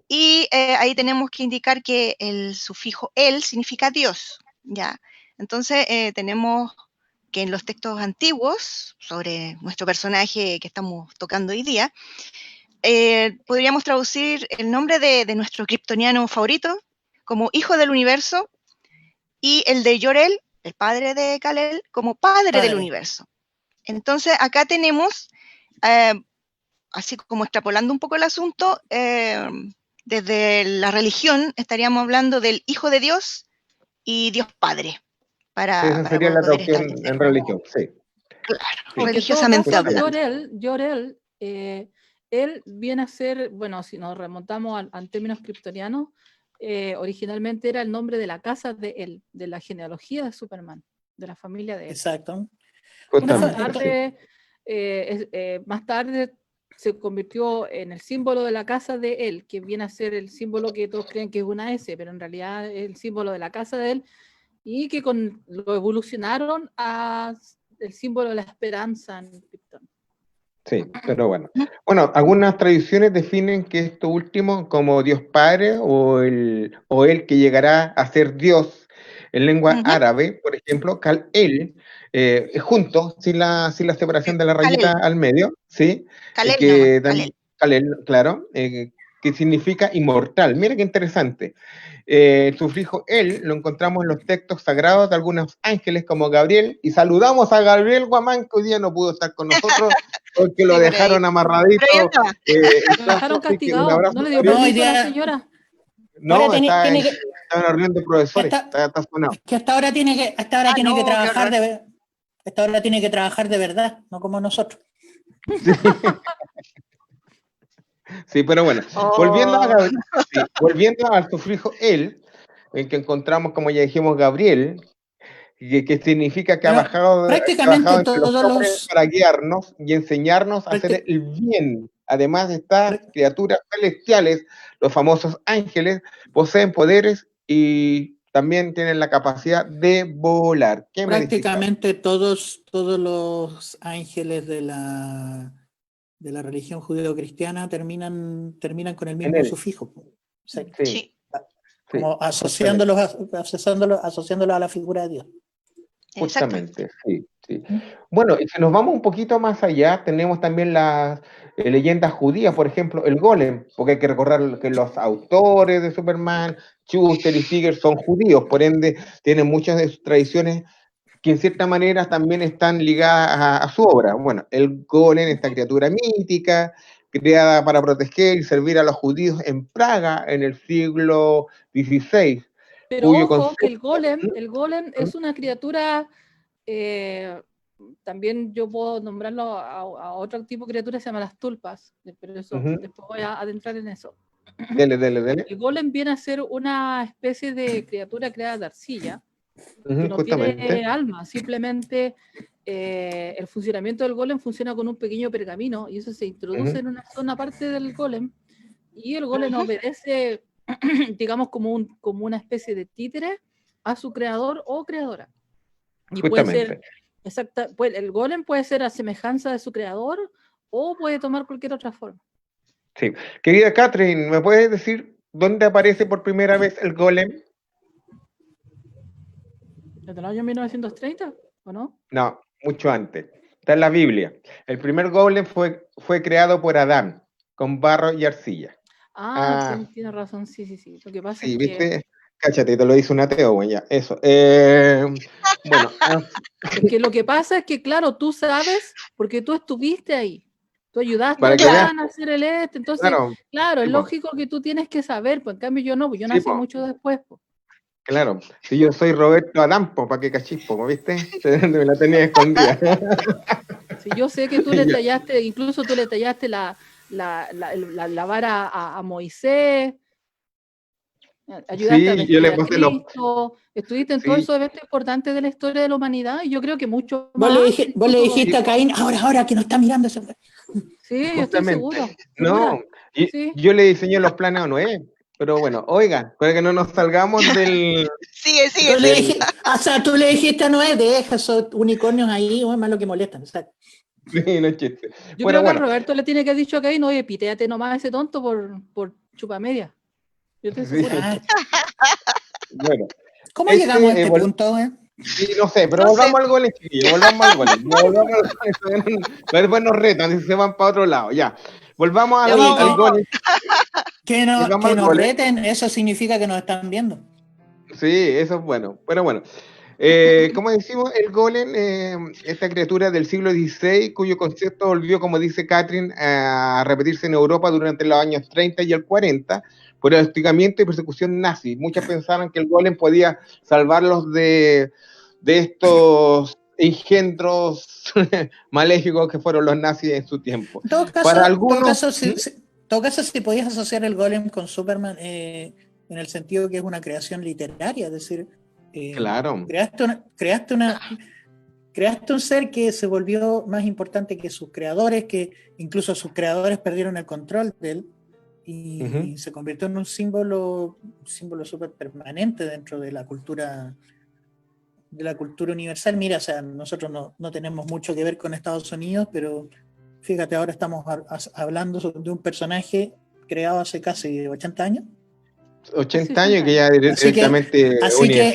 D: Y ahí tenemos que indicar que el sufijo el significa Dios, ¿ya? Entonces tenemos que en los textos antiguos sobre nuestro personaje que estamos tocando hoy día, podríamos traducir el nombre de nuestro kryptoniano favorito como hijo del universo y el de Jor-El, el padre de Kal-El, como padre del universo. Entonces acá tenemos, así como extrapolando un poco el asunto, desde la religión estaríamos hablando del Hijo de Dios y Dios Padre,
C: Esa sería la
D: poder
C: traducción
D: establecer
C: en religión, sí.
D: claro,
C: Sí.
A: Porque en todo
D: religiosamente
A: caso,
D: hablando.
A: Jor-El, él viene a ser, bueno, si nos remontamos a términos kryptonianos, originalmente era el nombre de la casa de él, de la genealogía de Superman, de la familia de él.
B: Exacto.
C: Justamente,
A: Más tarde se convirtió en el símbolo de la casa de él, que viene a ser el símbolo que todos creen que es una S, pero en realidad es el símbolo de la casa de él, y que lo evolucionaron a el símbolo de la esperanza en Krypton.
C: sí, pero bueno. Bueno, algunas tradiciones definen que esto último como Dios Padre o el que llegará a ser Dios en lengua árabe, por ejemplo, Kal-El, juntos, sin la separación de la rayita al medio, ¿sí?
D: Kal-El nomás, Kal-El.
C: Kal-El, claro, que significa inmortal. Mira qué interesante. El sufijo el lo encontramos en los textos sagrados de algunos ángeles como Gabriel, y saludamos a Gabriel Guamán, que hoy día no pudo estar con nosotros porque lo dejaron amarradito.
A: Lo dejaron castigado, no le dio permiso a la señora.
C: No, está en una reunión de profesores, está sonado.
B: Que hasta ahora tiene que trabajar de verdad, no como nosotros.
C: Sí, pero bueno, volviendo al sufijo el, en que encontramos, como ya dijimos, Gabriel, que significa que ha bajado entre los hombres para guiarnos y enseñarnos a hacer el bien. Además, estas criaturas celestiales, los famosos ángeles, poseen poderes y también tienen la capacidad de volar.
B: Prácticamente todos los ángeles de la religión judeo-cristiana terminan con el mismo sufijo.
C: Sí.
B: Como asociándolo a la figura de Dios.
C: Justamente, sí. Bueno, y si nos vamos un poquito más allá, tenemos también las leyendas judías, por ejemplo, el Golem, porque hay que recordar que los autores de Superman, Schuster y Siegel, son judíos, por ende tienen muchas de sus tradiciones que en cierta manera también están ligadas a su obra. Bueno, el Golem, esta criatura mítica, creada para proteger y servir a los judíos en Praga en el siglo XVI.
A: Pero ojo, que el golem es una criatura, también yo puedo nombrarlo a otro tipo de criatura, se llama las tulpas, pero eso después voy a adentrar en eso.
C: Dele.
A: El golem viene a ser una especie de criatura creada de arcilla, que no tiene alma, simplemente el funcionamiento del golem funciona con un pequeño pergamino, y eso se introduce en una zona aparte del golem, y el golem obedece, digamos, como una especie de títere a su creador o creadora. Y puede ser Exacto, pues el golem puede ser a semejanza de su creador o puede tomar cualquier otra forma.
C: Sí. Querida Catherine, ¿me puedes decir dónde aparece por primera vez el golem?
A: ¿Desde el año 1930 o no?
C: No, mucho antes. Está en la Biblia. El primer golem fue creado por Adán, con barro y arcilla.
A: Tienes razón, sí. Lo que pasa
C: Sí,
A: es que...
C: ¿viste? Cáchate, te lo dice un ateo, güey, ya, eso. Bueno.
A: Es que lo que pasa es que, claro, tú sabes porque tú estuviste ahí. Tú ayudaste
C: Para
A: a
C: que veas.
A: Adán a hacer el entonces, claro, es
C: Sí, po.
A: lógico que tú tienes que saber, pues en cambio yo no, pues yo
C: Sí,
A: nací
C: po.
A: mucho después. Pues.
C: Claro, si yo soy Roberto Adán, ¿para qué cachispo? ¿Viste? Me la tenía escondida.
A: Si yo sé que tú le tallaste, incluso tú le tallaste la vara a Moisés, ayudaste a
C: Sí, yo
A: vestir
C: le
A: a
C: pasé
A: Cristo, estuviste en todos
C: Sí.
A: esos eventos importantes de la historia de la humanidad y yo creo que mucho
B: Vos
A: más.
B: le dijiste a Caín, ahora que nos está mirando ese...
A: Sí, yo estoy seguro.
C: No,
A: Sí.
C: yo le diseñé los planes a Noé, pero bueno, oiga, para que no nos salgamos del...
D: Sigue.
B: Tú le dijiste a Noé, deja esos unicornios ahí, es malo que molestan. Exacto.
C: Sí, no es chiste.
A: Yo creo que a Roberto le tiene que haber dicho a Caín, oye, pitéate nomás a ese tonto por chupamedia. Yo estoy segura.
C: Bueno.
B: ¿Cómo llegamos a este punto,
C: Sí, no sé, pero volvamos al golem, chiquillos, volvamos al golem. Después nos retan y se van para otro lado, ya. Volvamos al golem.
B: Que nos reten, eso significa que nos están viendo.
C: Sí, eso es bueno, pero bueno. Como decimos, el golem, esta criatura del siglo XVI, cuyo concepto volvió, como dice Catherine, a repetirse en Europa durante los años 30 y el 40, por el hostigamiento y persecución nazi. Muchos pensaron que el golem podía salvarlos de estos engendros maléficos que fueron los nazis en su tiempo.
B: En todo caso, si podías asociar el golem con Superman, en el sentido que es una creación literaria, es decir,
C: claro.
B: creaste un ser que se volvió más importante que sus creadores, que incluso sus creadores perdieron el control de él y se convirtió en un símbolo súper permanente dentro de la cultura universal. Mira, o sea, nosotros no tenemos mucho que ver con Estados Unidos, pero fíjate, ahora estamos hablando de un personaje creado hace casi 80 años.
C: 80 años que ya directamente
B: así que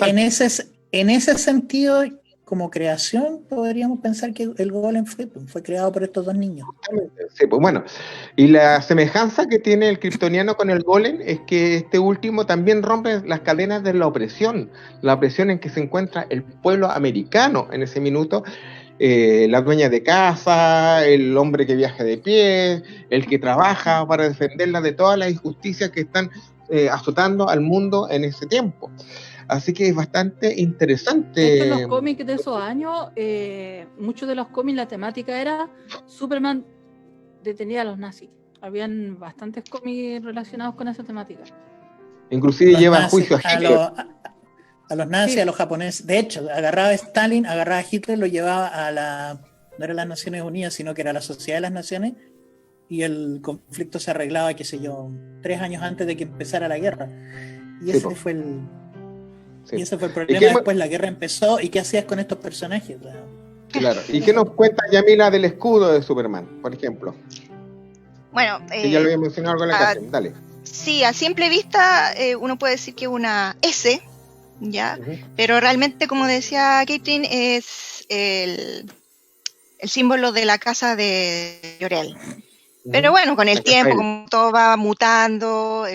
B: en ese sentido, como creación, podríamos pensar que el golem fue creado por estos dos niños.
C: Sí, pues bueno, y la semejanza que tiene el kryptoniano con el golem es que este último también rompe las cadenas de la opresión en que se encuentra el pueblo americano en ese minuto. La dueña de casa, el hombre que viaja de pie, el que trabaja para defenderla de todas las injusticias que están azotando al mundo en ese tiempo. Así que es bastante interesante.
A: De hecho, en los cómics de esos años, muchos de los cómics, la temática era Superman detenía a los nazis. Habían bastantes cómics relacionados con esa temática.
C: Inclusive lleva a juicio
B: a los nazis, sí. A los japoneses. De hecho, agarraba a Stalin, agarraba a Hitler, lo llevaba no era las Naciones Unidas, sino que era la Sociedad de las Naciones, y el conflicto se arreglaba, qué sé yo, 3 años antes de que empezara la guerra. Y ese fue el... Sí. Y ese fue el problema. Después la guerra empezó, ¿y qué hacías con estos personajes?
C: Claro. ¿Y qué nos cuenta Yamila del escudo de Superman, por ejemplo?
D: Bueno,
C: que ya lo había mencionado con la canción. Dale.
D: Sí, a simple vista uno puede decir que es una S, ¿ya? Pero realmente, como decía Catherine, es el símbolo de la casa de Jor-El. Pero bueno, con el tiempo, como todo va mutando,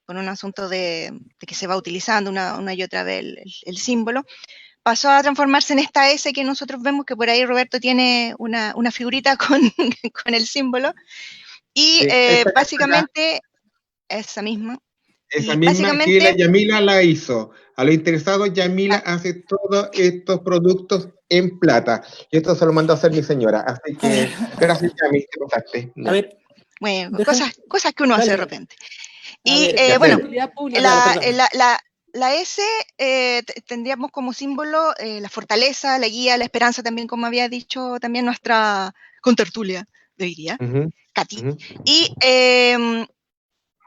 D: con un asunto de que se va utilizando una y otra vez el símbolo, pasó a transformarse en esta S que nosotros vemos, que por ahí Roberto tiene una figurita con el símbolo, y básicamente esa misma.
C: Esa misma que la Yamila la hizo. A los interesados, Yamila hace todos estos productos en plata. Y esto se lo mandó a hacer mi señora. Así que, gracias, Yami, te pasaste.
B: A ver.
D: Bueno, cosas que uno hace de repente. Y
B: bueno,
D: la S tendríamos como símbolo la fortaleza, la guía, la esperanza, también, como había dicho también nuestra contertulia de hoy día, Katy. Y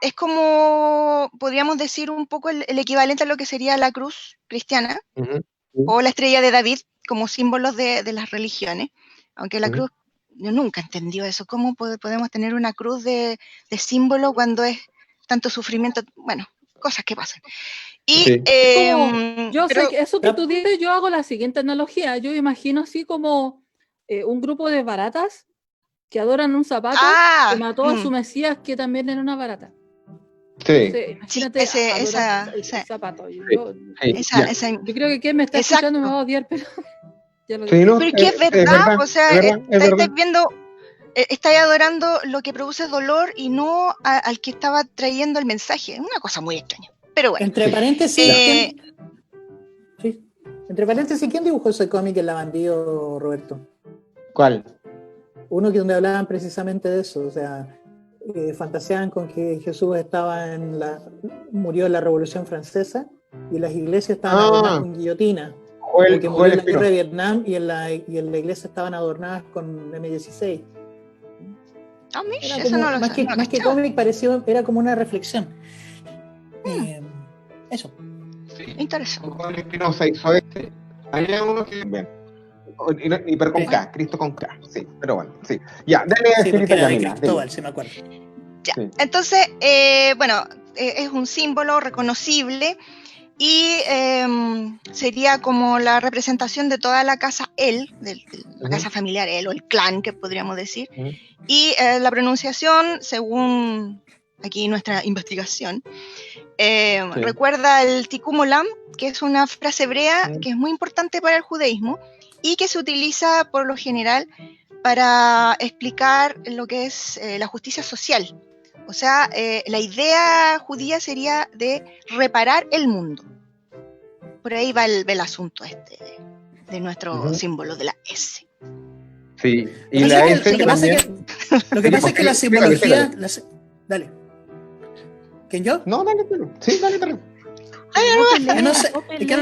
D: es como, podríamos decir, un poco el equivalente a lo que sería la cruz cristiana, o la estrella de David, como símbolos de las religiones, aunque la cruz, yo nunca entendí eso, ¿cómo podemos tener una cruz de símbolo cuando es tanto sufrimiento? Bueno, cosas que pasan. Y,
A: yo sé que eso que tú dices, yo hago la siguiente analogía, yo imagino así como un grupo de baratas que adoran un zapato que mató a su mesías, que también era una barata.
C: Sí.
A: Entonces, imagínate
D: ese
A: zapato. Yo creo que quien me está escuchando me va a odiar, pero ya lo digo.
D: Pero que es verdad, o sea, estáis viendo, estáis adorando lo que produce dolor y no al que estaba trayendo el mensaje. Es una cosa muy extraña. Pero bueno.
B: Entre paréntesis, ¿quién dibujó ese cómic El Lavandío, Roberto?
C: ¿Cuál?
B: Uno que donde hablaban precisamente de eso, o sea, fantaseaban con que Jesús murió en la Revolución Francesa y las iglesias estaban adornadas con guillotina. Porque murió en la guerra de Vietnam y en la iglesia estaban adornadas con M16. Más que cómic, pareció, era como una reflexión. Eso.
C: Sí.
D: Interesante.
C: Juan Espinosa hizo Hay uno que bien. Pero con K, Cristo con K, sí, pero bueno, sí. Ya, dale
B: porque era de Cristóbal, se me acuerda.
D: Ya, sí. Entonces, bueno, es un símbolo reconocible y sería como la representación de toda la casa de la casa familiar o el clan, que podríamos decir. Y la pronunciación, según aquí nuestra investigación, recuerda el Tikkun Olam, que es una frase hebrea que es muy importante para el judaísmo y que se utiliza por lo general para explicar lo que es la justicia social. O sea, la idea judía sería de reparar el mundo. Por ahí va el asunto de nuestro símbolo de la S.
C: Sí, y la S
B: lo que pasa es que la simbología... Dale. ¿Quién, yo?
C: No, dale, sí, dale.
B: No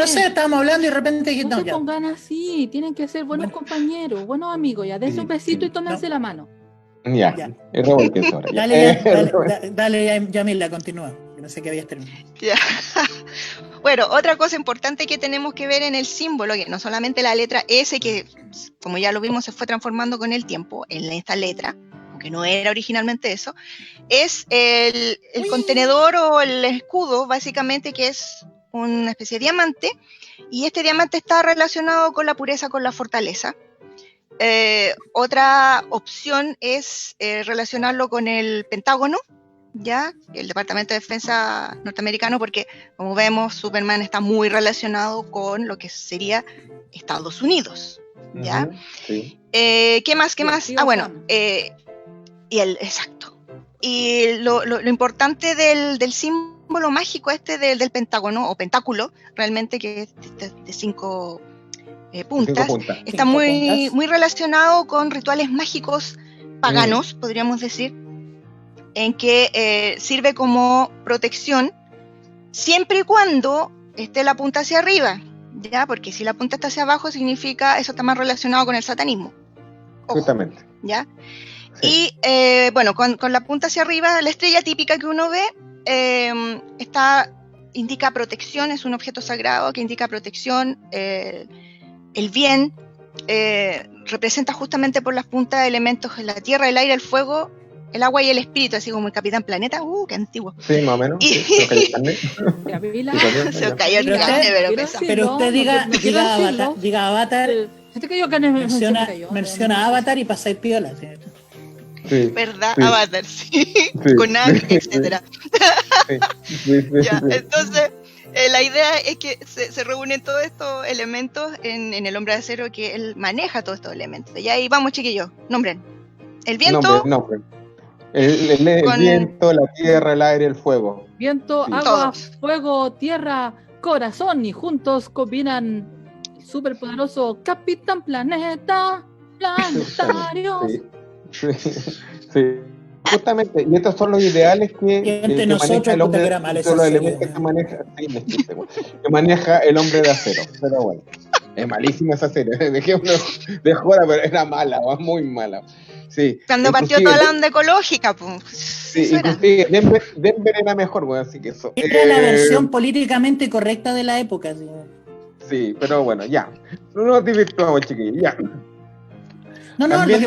B: sé, estábamos hablando y de repente dijiste,
A: no se pongan así, tienen que ser buenos compañeros, buenos amigos, ya dense un besito y tómense la mano.
C: Ya. Es Robert ahora.
B: Dale, Yamila, continúa. No sé qué habías terminado.
D: Ya. Bueno, otra cosa importante que tenemos que ver en el símbolo, que no solamente la letra S, que como ya lo vimos se fue transformando con el tiempo en esta letra, aunque no era originalmente eso, es el contenedor o el escudo, básicamente, que es una especie de diamante, y este diamante está relacionado con la pureza, con la fortaleza. Otra opción es relacionarlo con el Pentágono, ya, el Departamento de Defensa norteamericano, porque como vemos, Superman está muy relacionado con lo que sería Estados Unidos, ¿ya?
C: Sí.
D: ¿Qué más? Bueno, exacto. Y lo importante del símbolo mágico del Pentágono, o pentáculo, realmente, que es de 5 puntas, está muy relacionado con rituales mágicos paganos, podríamos decir, en que sirve como protección siempre y cuando esté la punta hacia arriba, ¿ya? Porque si la punta está hacia abajo, significa eso está más relacionado con el satanismo. Ojo,
C: justamente.
D: ¿ya? Sí. Y bueno, con la punta hacia arriba, la estrella típica que uno ve indica protección, es un objeto sagrado que indica protección, el bien, representa justamente por las puntas elementos de la tierra, el aire, el fuego, el agua y el espíritu, así como el Capitán Planeta. Qué antiguo.
C: Sí, más o menos. Sí, se
D: cayó el carne,
B: pero usted diga Avatar, menciona Avatar y pasáis piola.
D: Sí, ¿verdad? Sí. Avatar, sí. Con Ang, etcétera. Entonces, la idea es que se reúnen todos estos elementos en el Hombre de Acero, que él maneja todos estos elementos. Y ahí vamos, chiquillos, nombren. El viento.
C: Nombren. El viento, la tierra, el aire, el fuego.
A: Viento, sí. Agua, fuego, tierra, corazón, y juntos combinan el superpoderoso Capitán Planeta, planetarios.
C: Sí. Justamente, y estos son los ideales que maneja el hombre, son los elementos que maneja el Hombre de Acero. Pero bueno, es malísima esa serie, de joda, pero era mala, muy mala. Sí,
D: cuando partió toda la onda ecológica, pues.
C: Sí, inclusive Denver era mejor, güey, así que eso.
B: Era la versión políticamente correcta de la época, ¿sí?
C: Sí, pero bueno, ya. No nos divirtamos, chiquillos, ya.
B: No,
C: También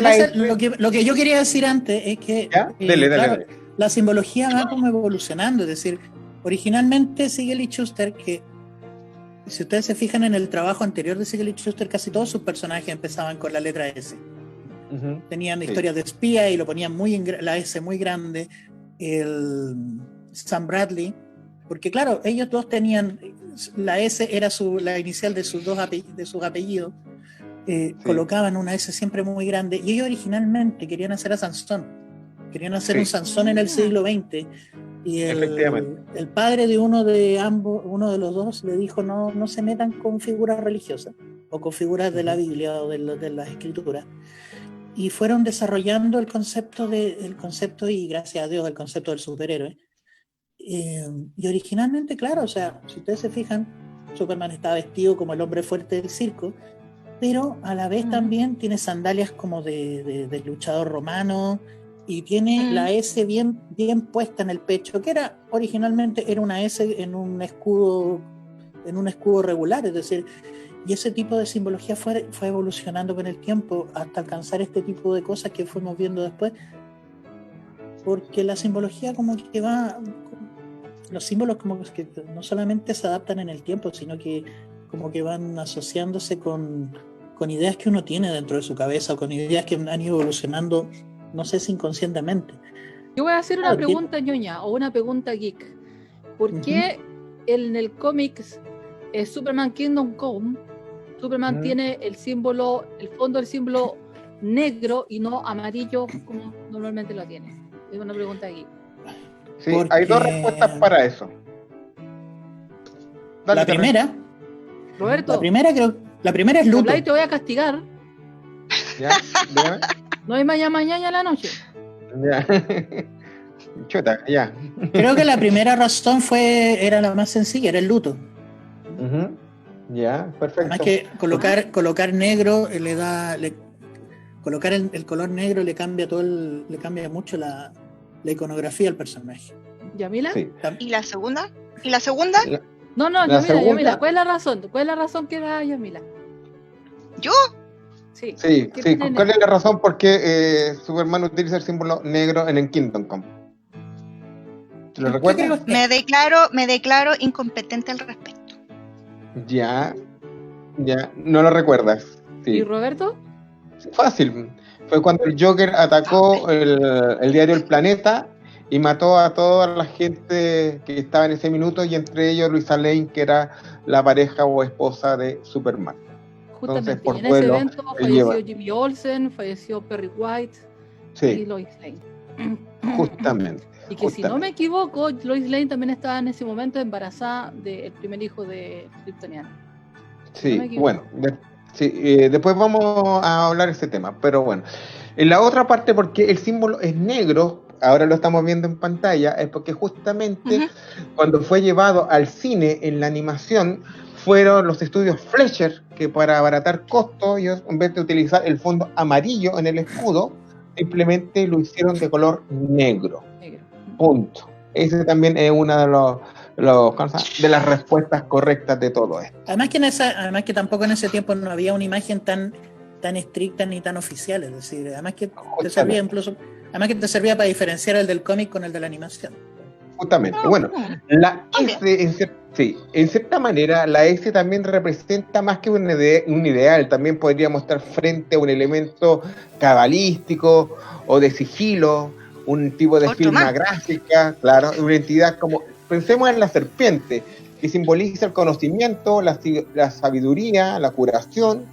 B: lo que yo quería decir antes es que,
C: Dale.
B: claro, la simbología va como evolucionando. Es decir, originalmente Siegel y Shuster, que si ustedes se fijan en el trabajo anterior de Siegel y Shuster, casi todos sus personajes empezaban con la letra S. Tenían historias de espía y lo ponían la S muy grande. El Sam Bradley, porque claro, ellos dos tenían, la S era la inicial de sus apellidos. Colocaban una S siempre muy grande y ellos originalmente querían hacer a Sansón, querían hacer un Sansón en el siglo XX y el padre de uno de los dos le dijo no se metan con figuras religiosas o con figuras de la Biblia o de las escrituras, y fueron desarrollando el concepto y gracias a Dios el concepto del superhéroe, y originalmente, claro, o sea, si ustedes se fijan, Superman está vestido como el hombre fuerte del circo, pero a la vez también tiene sandalias como de luchador romano y tiene la S bien puesta en el pecho, que originalmente era una S en un escudo regular, es decir, y ese tipo de simbología fue evolucionando con el tiempo hasta alcanzar este tipo de cosas que fuimos viendo después, porque la simbología como que los símbolos como que no solamente se adaptan en el tiempo, sino que como que van asociándose con ideas que uno tiene dentro de su cabeza o con ideas que han ido evolucionando, no sé si inconscientemente.
A: Yo voy a hacer una pregunta ñoña o una pregunta geek. ¿Por qué en el cómics Superman Kingdom Come, Superman tiene el fondo del símbolo negro y no amarillo como normalmente lo tiene? Es una pregunta geek.
C: Sí, hay dos respuestas para eso. Dale,
B: la primera,
A: Roberto.
B: La primera es luto.
A: Te voy a castigar.
C: Ya, dígame.
A: No hay mañana a la noche.
C: Ya. Chuta, ya.
B: Creo que la primera razón era la más sencilla, era el luto.
C: Ya, perfecto.
B: Además que colocar negro colocar el color negro le cambia mucho la iconografía al personaje.
A: ¿Yamila?
C: Sí.
D: ¿Y la segunda? ¿Y la segunda?
A: No, Yamila. ¿Cuál es la razón? ¿Cuál es la razón que da Yamila?
D: ¿Yo?
C: Sí. ¿Cuál es la razón por qué Superman utiliza el símbolo negro en el Kingdom Come? ¿Te lo recuerdas?
D: Me declaro incompetente al respecto.
C: Ya, no lo recuerdas. Sí.
A: ¿Y Roberto?
C: Fácil. Fue cuando el Joker atacó el diario El Planeta y mató a toda la gente que estaba en ese minuto, y entre ellos Luisa Lane, que era la pareja o esposa de Superman.
A: Justamente,
C: entonces, por
A: en
C: ese
A: evento falleció Jimmy Olsen, falleció Perry White y Lois Lane.
C: Justamente.
A: Y que si no me equivoco, Lois Lane también estaba en ese momento embarazada del primer hijo de Kryptoniano.
C: Sí, no bueno, después vamos a hablar de ese tema, pero bueno. En la otra parte, porque el símbolo es negro, ahora lo estamos viendo en pantalla, es porque justamente cuando fue llevado al cine en la animación, fueron los estudios Fleischer que, para abaratar costos, ellos, en vez de utilizar el fondo amarillo en el escudo, simplemente lo hicieron de color negro. Punto. Ese también es una de las respuestas correctas de todo esto.
B: Además que tampoco en ese tiempo no había una imagen tan estricta ni tan oficial, es decir, además que te servía para diferenciar el del cómic con el de la animación.
C: Justamente. Bueno, la S, en cierta manera, la S también representa más que un ideal, también podríamos estar frente a un elemento cabalístico o de sigilo, un tipo de firma gráfica, claro, una entidad como, pensemos en la serpiente, que simboliza el conocimiento, la sabiduría, la curación,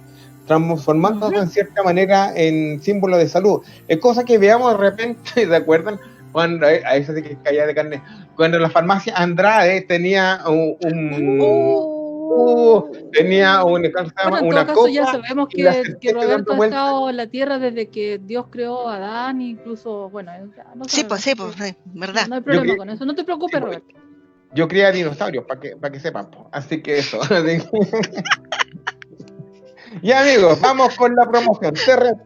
C: transformándose en cierta manera en símbolo de salud. Es cosa que veamos de repente, ¿se acuerdan? Cuando, a eso sí que caía de carne, cuando la farmacia Andrade tenía una
A: copa. Ya sabemos que Roberto ha estado en la Tierra desde que Dios creó a Adán, incluso, bueno, no
D: sí, verdad.
A: No hay problema con eso, no te preocupes, Roberto.
C: Yo crié dinosaurios, para que sepan, así que eso. Ya, amigos, vamos con la promoción.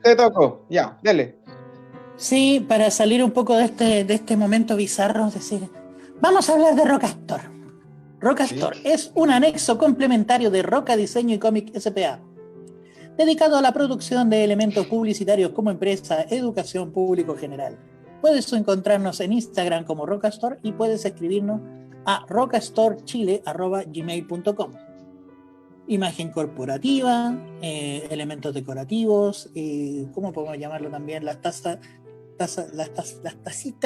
C: Te tocó, ya, dale.
B: Sí, para salir un poco de este momento bizarro, es decir, vamos a hablar de Rock Actor. Roca Store es un anexo complementario de Roca Diseño y Cómic S.p.A., dedicado a la producción de elementos publicitarios como empresa, educación, público general. Puedes encontrarnos en Instagram como Roca Store y puedes escribirnos a rocastorechile@gmail.com. Imagen corporativa, elementos decorativos, ¿cómo podemos llamarlo también? Las tacitas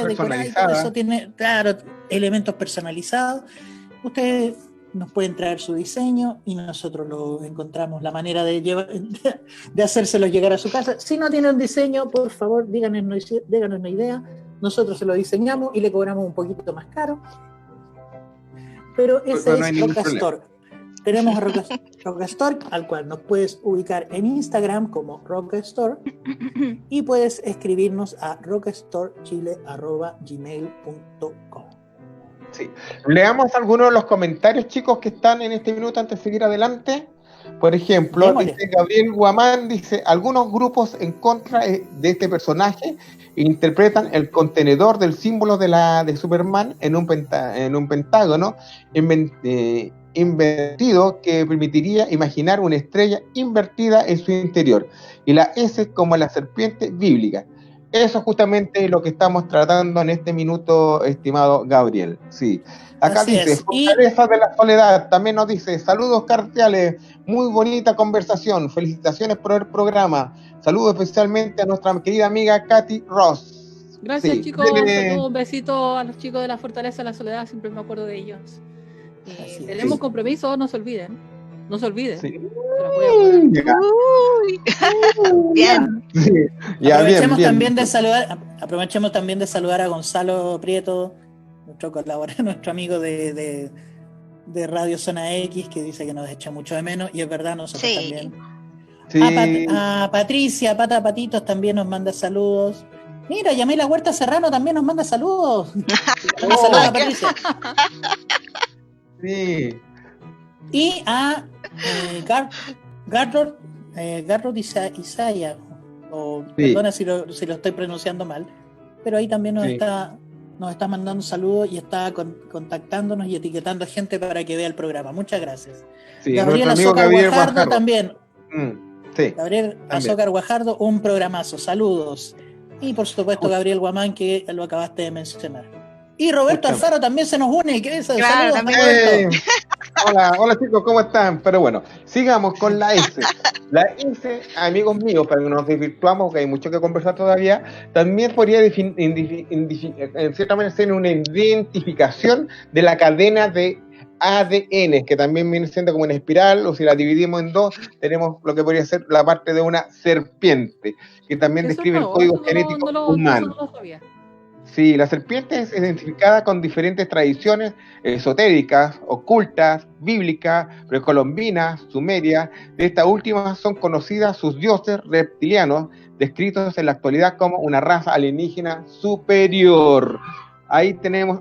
B: decoradas y todo eso tiene, claro, elementos personalizados. Ustedes nos pueden traer su diseño y nosotros lo encontramos la manera de hacérselo llegar a su casa. Si no tiene un diseño, por favor, díganos una idea. Nosotros se lo diseñamos y le cobramos un poquito más caro. Pero ese es Roca Store. Tenemos a Roca Store, al cual nos puedes ubicar en Instagram como Roca Store y puedes escribirnos a rocastorechile@gmail.com.
C: Sí. Leamos algunos de los comentarios, chicos, que están en este minuto antes de seguir adelante. Por ejemplo, dice Gabriel Guamán, dice, algunos grupos en contra de este personaje interpretan el contenedor del símbolo de Superman en un pentágono invertido que permitiría imaginar una estrella invertida en su interior y la S como la serpiente bíblica. Eso es justamente lo que estamos tratando en este minuto, estimado Gabriel. Sí. Acá así dice, Fortaleza de la Soledad, también nos dice, saludos cordiales, muy bonita conversación, felicitaciones por el programa. Saludos especialmente a nuestra querida amiga Katy Ross.
A: Gracias, chicos. Saludos, un besito a los chicos de la Fortaleza de la Soledad, siempre me acuerdo de ellos. Tenemos compromiso, no se olviden. No se olviden. Sí.
D: Bien.
C: Sí.
B: Aprovechemos también de saludar a Gonzalo Prieto, nuestro colaborador, nuestro amigo de Radio Zona X, que dice que nos echa mucho de menos, y es verdad, nosotros también. Sí. A Patricia, Pata Patitos también nos manda saludos. Mira, Yamila Huerta Serrano también nos manda saludos. Saludos a Patricia.
C: Sí.
B: Y a Garrod Isaya, perdona si lo estoy pronunciando mal, pero ahí también nos está mandando saludos y está contactándonos y etiquetando gente para que vea el programa. Muchas gracias.
C: Sí,
B: Gabriel Azócar Guajardo también.
C: Sí,
B: Gabriel Azócar Guajardo, un programazo. Saludos. Y por supuesto Gabriel Guamán, que lo acabaste de mencionar. Y Roberto Alfaro también se nos une. ¿Qué es eso?
D: Claro,
B: saludos,
C: hola chicos, ¿cómo están? Pero bueno, sigamos con la S. La S, amigos míos, para que nos desvirtuamos, que hay mucho que conversar todavía, también podría en cierta manera ser una identificación de la cadena de ADN, que también viene siendo como una espiral, o si la dividimos en dos, tenemos lo que podría ser la parte de una serpiente, que también describe el código genético humano.
A: No lo sabía.
C: Sí, la serpiente es identificada con diferentes tradiciones esotéricas, ocultas, bíblicas, precolombinas, sumerias. De estas últimas son conocidas sus dioses reptilianos, descritos en la actualidad como una raza alienígena superior. Ahí tenemos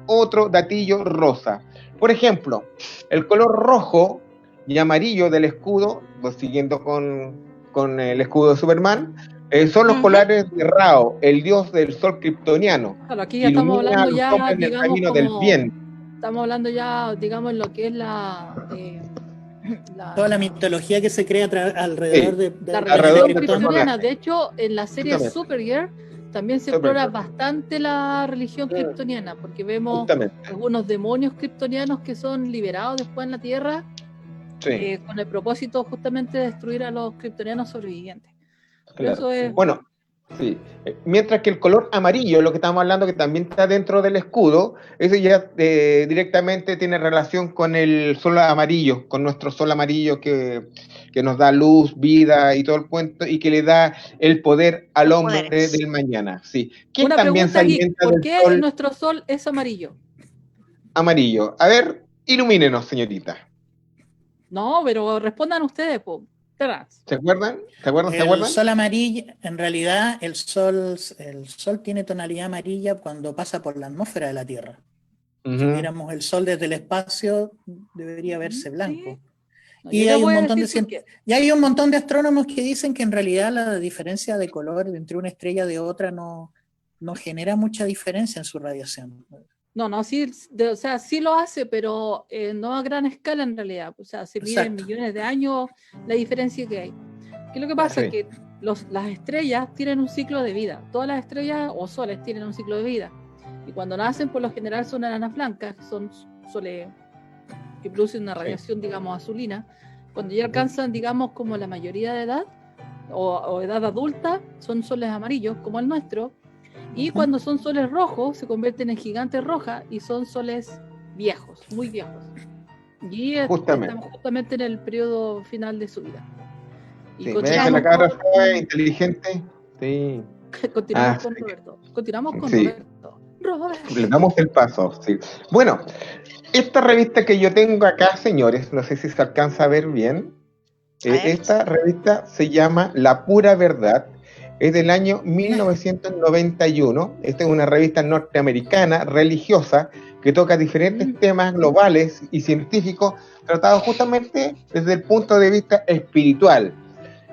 C: otro datillo rosa. Por ejemplo, el color rojo y amarillo del escudo, pues, siguiendo con el escudo de Superman, son los colores de Rao, el dios del sol kryptoniano.
A: Claro, aquí ya estamos hablando ya,
C: en el camino del bien.
A: Estamos hablando ya, digamos, en lo que es
B: toda la mitología que se crea alrededor de
A: la religión kryptoniana. De hecho, en la serie Supergirl también se explora bastante la religión kryptoniana, porque vemos algunos demonios kryptonianos que son liberados después en la Tierra, con el propósito justamente de destruir a los kryptonianos sobrevivientes.
C: Claro.
A: Eso es...
C: Bueno, sí. Mientras que el color amarillo, lo que estamos hablando, que también está dentro del escudo, eso ya directamente tiene relación con el sol amarillo, con nuestro sol amarillo que nos da luz, vida y todo el cuento, y que le da el poder al hombre del mañana. Sí.
A: Una también pregunta aquí, ¿por qué nuestro sol es amarillo?
C: Amarillo. A ver, ilumínenos, señorita.
A: No, pero respondan ustedes, po.
C: ¿Se acuerdan?
B: El sol amarillo, en realidad el sol tiene tonalidad amarilla cuando pasa por la atmósfera de la Tierra. Si viéramos el sol desde el espacio, debería verse blanco. Y hay un montón de astrónomos que dicen que en realidad la diferencia de color entre una estrella de otra no genera mucha diferencia en su radiación.
A: No, sí, o sea, sí lo hace, pero no a gran escala en realidad. O sea, se mide en
B: Exacto.
A: millones de años la diferencia que hay. ¿Qué es lo que pasa?
C: Sí.
A: Que las estrellas tienen un ciclo de vida. Todas las estrellas o soles tienen un ciclo de vida. Y cuando nacen, por lo general son enanas blancas, que son soles que producen una radiación, digamos, azulina. Cuando ya alcanzan, digamos, como la mayoría de edad o edad adulta, son soles amarillos, como el nuestro. Y cuando son soles rojos, se convierten en gigantes rojas y son soles viejos, muy viejos. Y estamos justamente en el periodo final de su vida. Y
C: sí, me deja la cara fue inteligente. Sí.
A: Continuamos con Roberto. Continuamos con
C: sí.
A: Roberto.
C: Le damos el paso, sí. Bueno, esta revista que yo tengo acá, señores, no sé si se alcanza a ver bien. Esta revista se llama La Pura Verdad. Es del año 1991. Esta es una revista norteamericana, religiosa, que toca diferentes temas globales y científicos, tratados justamente desde el punto de vista espiritual,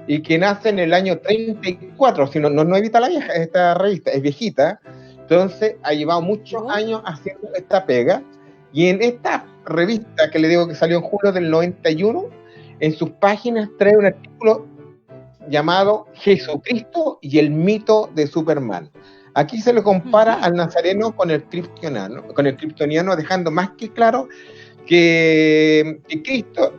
C: y que nace en el año 34. Si no evita la vieja, esta revista es viejita, entonces ha llevado muchos años haciendo esta pega, y en esta revista que le digo que salió en julio del 91, en sus páginas trae un artículo llamado Jesucristo y el mito de Superman. Aquí se le compara al nazareno con el kryptoniano, dejando más que claro que Cristo,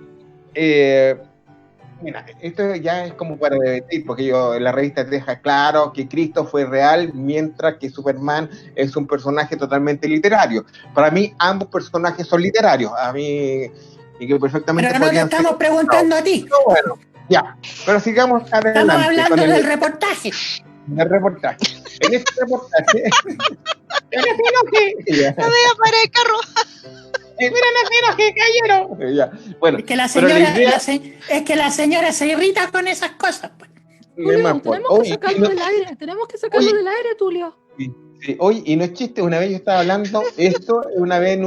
C: mira, esto ya es como para debatir, porque la revista deja claro que Cristo fue real, mientras que Superman es un personaje totalmente literario. Para mí, ambos personajes son literarios, a mí, y que perfectamente
B: pero no te estamos preguntando a ti.
C: No, bueno, ya, pero sigamos adelante.
B: Estamos hablando del reportaje.
C: Del reportaje. En este reportaje.
D: No veo para el carro.
C: Miren los que cayeron. Ya. Bueno,
B: es que la señora, es que la señora se irrita con esas cosas. Pues.
A: Tulio, tenemos que sacarlo del aire. Tenemos que sacarlo del aire, Tulio.
C: Sí, oye, y no es chiste, una vez yo estaba hablando esto, una vez en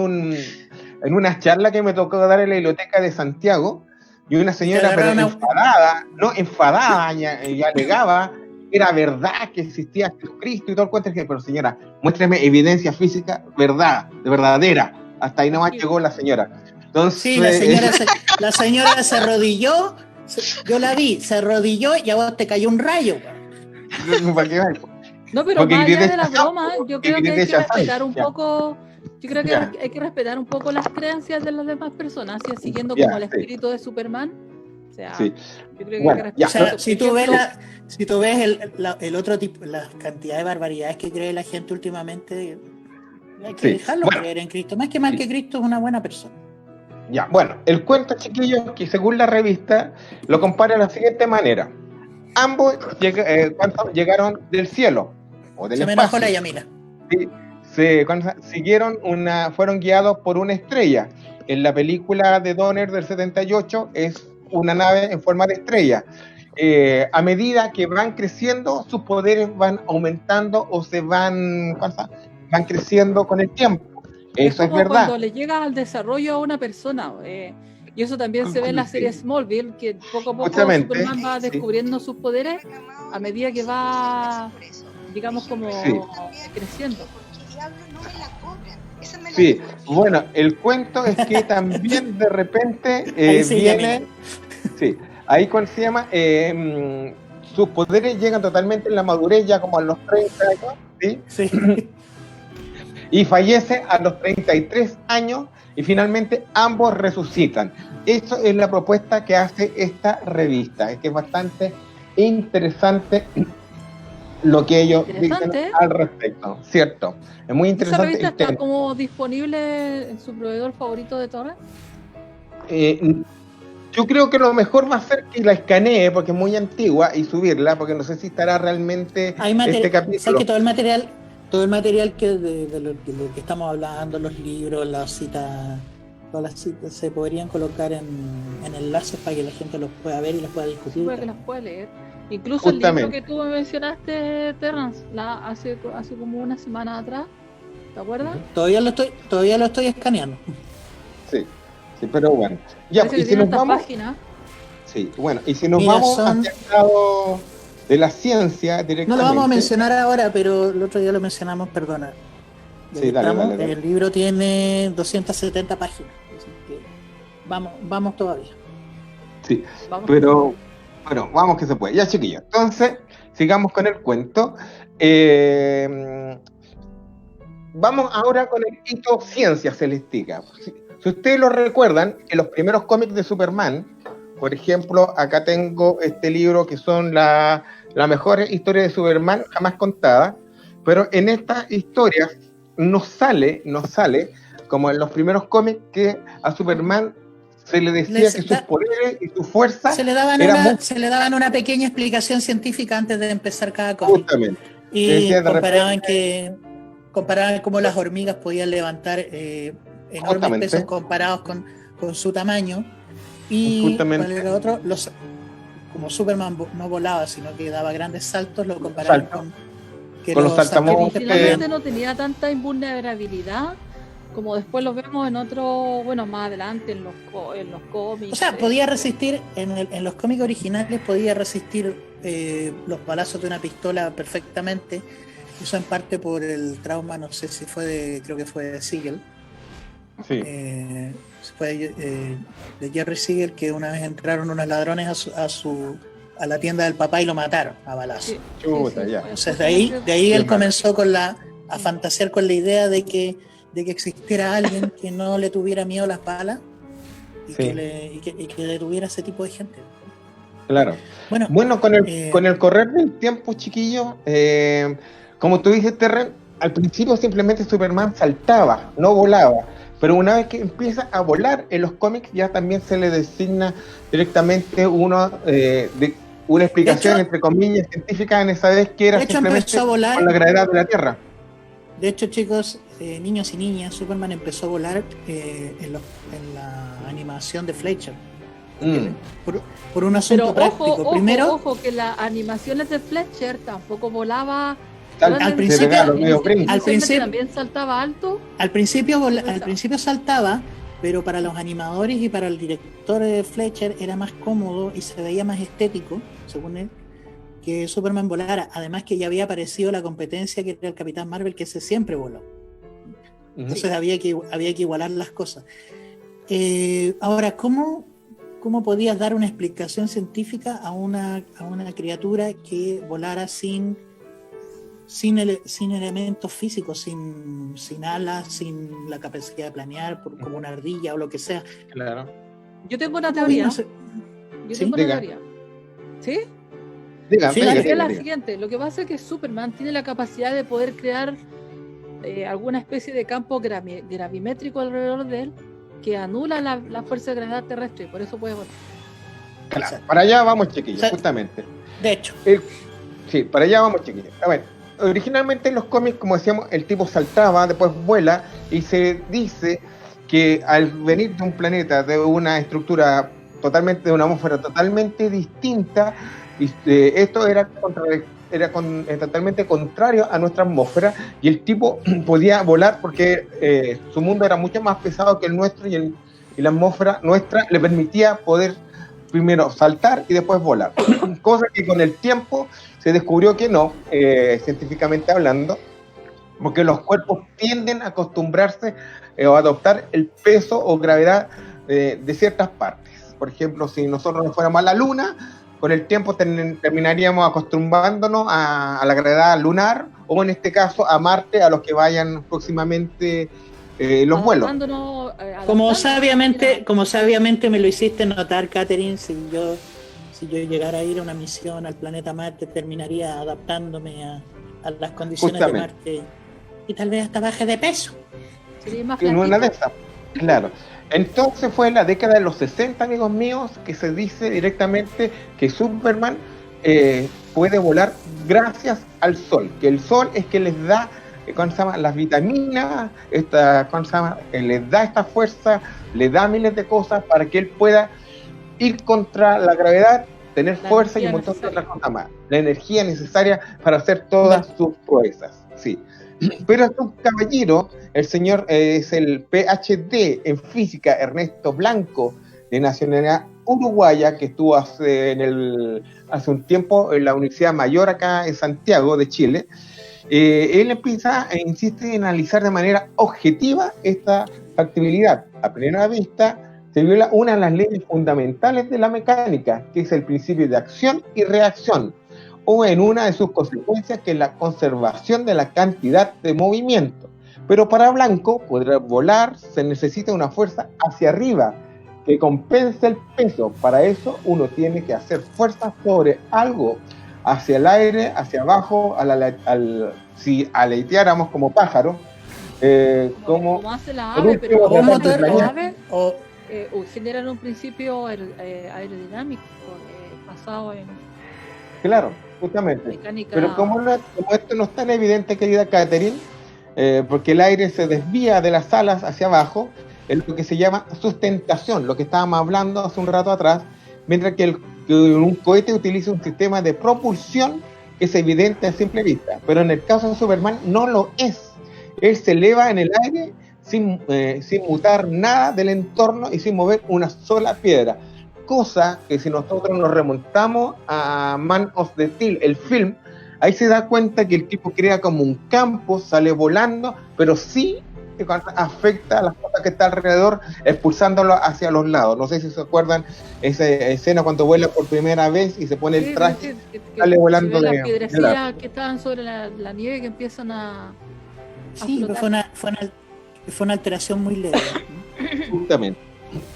C: una charla que me tocó dar en la biblioteca de Santiago, y una señora enfadada, y alegaba que era verdad que existía Jesucristo y todo el cuento. Pero señora, muéstrame evidencia física, verdadera. Hasta ahí nomás llegó la señora. Entonces,
B: sí, la señora se arrodilló, yo la vi, se arrodilló y a vos te cayó un rayo.
A: No, pero más allá de la broma, yo creo que hay que respetar un poco. Yo creo que hay que respetar un poco las creencias de las demás personas, así siguiendo como el espíritu de Superman. O sea, yo creo que hay que respetar.
B: O sea, si tú ves el otro tipo, la cantidad de barbaridades que cree la gente últimamente, hay que dejarlo creer en Cristo. Más que mal que Cristo es una buena persona.
C: Ya, bueno, el cuento, chiquillos, que según la revista lo compara de la siguiente manera. Ambos llegaron del cielo o del espacio.
B: Se me enojó la Yamila.
C: Sí, fueron guiados por una estrella. En la película de Donner del 78 es una nave en forma de estrella. A medida que van creciendo, sus poderes van aumentando o se van creciendo con el tiempo. Eso es verdad.
A: Cuando le llega al desarrollo a una persona, y eso también se ve en la serie Smallville, que poco a poco Superman va descubriendo sus poderes a medida que va, digamos, como creciendo.
C: Sí, bueno, el cuento es que también de repente viene, ahí cuando se llama, sus poderes llegan totalmente en la madurez, ya como a los 30 años, ¿sí? Y fallece a los 33 años y finalmente ambos resucitan. Eso es la propuesta que hace esta revista, que es bastante interesante lo que ellos dicen al respecto, ¿cierto? Es muy interesante.
A: ¿Esa revista está como disponible en su proveedor favorito de Torrent?
C: Yo creo que lo mejor va a ser que la escanee, porque es muy antigua, y subirla, porque no sé si estará realmente este capítulo.
B: ¿Sabes que todo el material que de lo que estamos hablando, los libros, las citas, todas las citas se podrían colocar en enlaces para que la gente los pueda ver y los pueda discutir?
A: Para que los pueda leer. Incluso el libro que tú me mencionaste, Terrence, hace como una semana atrás, ¿te acuerdas?
B: Todavía lo estoy escaneando.
C: Sí, pero bueno. Ya, y si nos vamos. Sí, bueno, y si nos vamos hacia el lado de la ciencia directamente.
B: No lo vamos a mencionar ahora, pero el otro día lo mencionamos, perdona.
C: Sí, dale.
B: El libro tiene 270 páginas. Así que vamos todavía.
C: Sí, pero bueno, vamos que se puede. Ya, chiquillos. Entonces, sigamos con el cuento. Vamos ahora con el hito ciencia celestica. Si ustedes lo recuerdan, en los primeros cómics de Superman, por ejemplo, acá tengo este libro que son la mejor historia de Superman jamás contada, pero en esta historia no sale, como en los primeros cómics, que a Superman se le decía que sus poderes y su fuerza
B: se le daban una pequeña explicación científica antes de empezar cada cómic. Justamente. Y comparaban cómo las hormigas podían levantar enormes pesos comparados con su tamaño. Y con el otro, como Superman no volaba, sino que daba grandes saltos, lo comparaban con
C: los saltamontes.
A: Originalmente no tenía tanta invulnerabilidad como después lo vemos en otro, bueno, más adelante en los cómics.
B: O sea, podía resistir, en los cómics originales podía resistir los balazos de una pistola perfectamente. Eso en parte por el trauma, no sé si creo que fue de Siegel.
C: Sí.
B: Fue de Jerry Siegel, que una vez entraron unos ladrones a la tienda del papá y lo mataron a balazos.
C: Sí. Chuta, ya.
B: Entonces de ahí él comenzó a fantasear con la idea de que existiera alguien que no le tuviera miedo a las balas y que detuviera ese tipo de gente.
C: Claro. Bueno, con el correr del tiempo, chiquillo, como tú dices, Terren, al principio simplemente Superman saltaba, no volaba, pero una vez que empieza a volar en los cómics ya también se le designa directamente una explicación, entre comillas, científica en esa vez, que era simplemente con la gravedad de la Tierra.
B: De hecho, chicos, niños y niñas, Superman empezó a volar en la animación de Fleischer. Por un asunto práctico.
A: Ojo, que las animaciones de Fleischer tampoco volaba.
B: Al principio
A: también saltaba alto.
B: Al principio saltaba, pero para los animadores y para el director de Fleischer era más cómodo y se veía más estético, según él, que Superman volara. Además que ya había aparecido la competencia, que era el Capitán Marvel, que ese siempre voló. Entonces había que igualar las cosas. Ahora, ¿cómo podías dar una explicación científica a una criatura que volara sin elementos físicos, sin alas, sin la capacidad de planear, como una ardilla o lo que sea?
C: Claro.
A: Yo tengo una teoría.
B: ¿Sí?
A: ¿Sí? Es la siguiente. Lo que pasa es que Superman tiene la capacidad de poder crear alguna especie de campo gravimétrico alrededor de él que anula la fuerza de gravedad terrestre, y por eso puede volar.
C: Claro, para allá vamos, chiquillos, justamente.
B: De hecho.
C: Sí, para allá vamos, chiquillos. A ver, originalmente en los cómics, como decíamos, el tipo saltaba, después vuela, y se dice que al venir de un planeta, de una estructura totalmente, de una atmósfera totalmente distinta, esto era totalmente contrario a nuestra atmósfera, y el tipo podía volar porque su mundo era mucho más pesado que el nuestro, y la atmósfera nuestra le permitía poder primero saltar y después volar, cosa que con el tiempo se descubrió que no, científicamente hablando, porque los cuerpos tienden a acostumbrarse o a adoptar el peso o gravedad de ciertas partes. Por ejemplo, si nosotros nos fuéramos a la Luna, con el tiempo terminaríamos acostumbrándonos a la gravedad lunar, o en este caso a Marte, a los que vayan próximamente los vuelos.
B: Como sabiamente me lo hiciste notar, Catherine, si yo llegara a ir a una misión al planeta Marte, terminaría adaptándome a las condiciones de Marte y tal vez hasta baje de peso.
A: Sería más
C: en una de esas, claro. Entonces fue en la década de los 60, amigos míos, que se dice directamente que Superman puede volar gracias al Sol, que el Sol es que les da las vitaminas, les da esta fuerza, le da miles de cosas para que él pueda ir contra la gravedad, tener fuerza y un montón de otras cosas más, la energía necesaria para hacer todas sus proezas, sí. Pero es un caballero, el señor es el PhD en física Ernesto Blanco, de nacionalidad uruguaya, que estuvo hace un tiempo en la Universidad Mayor acá en Santiago de Chile, Él empieza e insiste en analizar de manera objetiva esta factibilidad. A primera vista, se viola una de las leyes fundamentales de la mecánica, que es el principio de acción y reacción, o en una de sus consecuencias, que es la conservación de la cantidad de movimiento. Pero para Blanco, poder volar, se necesita una fuerza hacia arriba, que compense el peso. Para eso, uno tiene que hacer fuerza sobre algo, hacia el aire, hacia abajo, si aleteáramos como pájaro,
A: como hace la ave, pero como las aves generan un principio aerodinámico basado en...
C: Claro, justamente.
A: Mecánica.
C: Pero como esto no es tan evidente, querida Catherine, porque el aire se desvía de las alas hacia abajo, es lo que se llama sustentación, lo que estábamos hablando hace un rato atrás, mientras que un cohete utiliza un sistema de propulsión que es evidente a simple vista, pero en el caso de Superman no lo es. Él se eleva en el aire sin mutar nada del entorno y sin mover una sola piedra, cosa que si nosotros nos remontamos a Man of Steel, el film, ahí se da cuenta que el tipo crea como un campo, sale volando, pero sí afecta a las cosas que está alrededor, expulsándolo hacia los lados. No sé si se acuerdan esa escena cuando vuela por primera vez y se pone el traje, sale volando
A: de las piedrecillas que estaban sobre la nieve que empiezan a
B: sí, fue una alteración muy leve.
C: Justamente.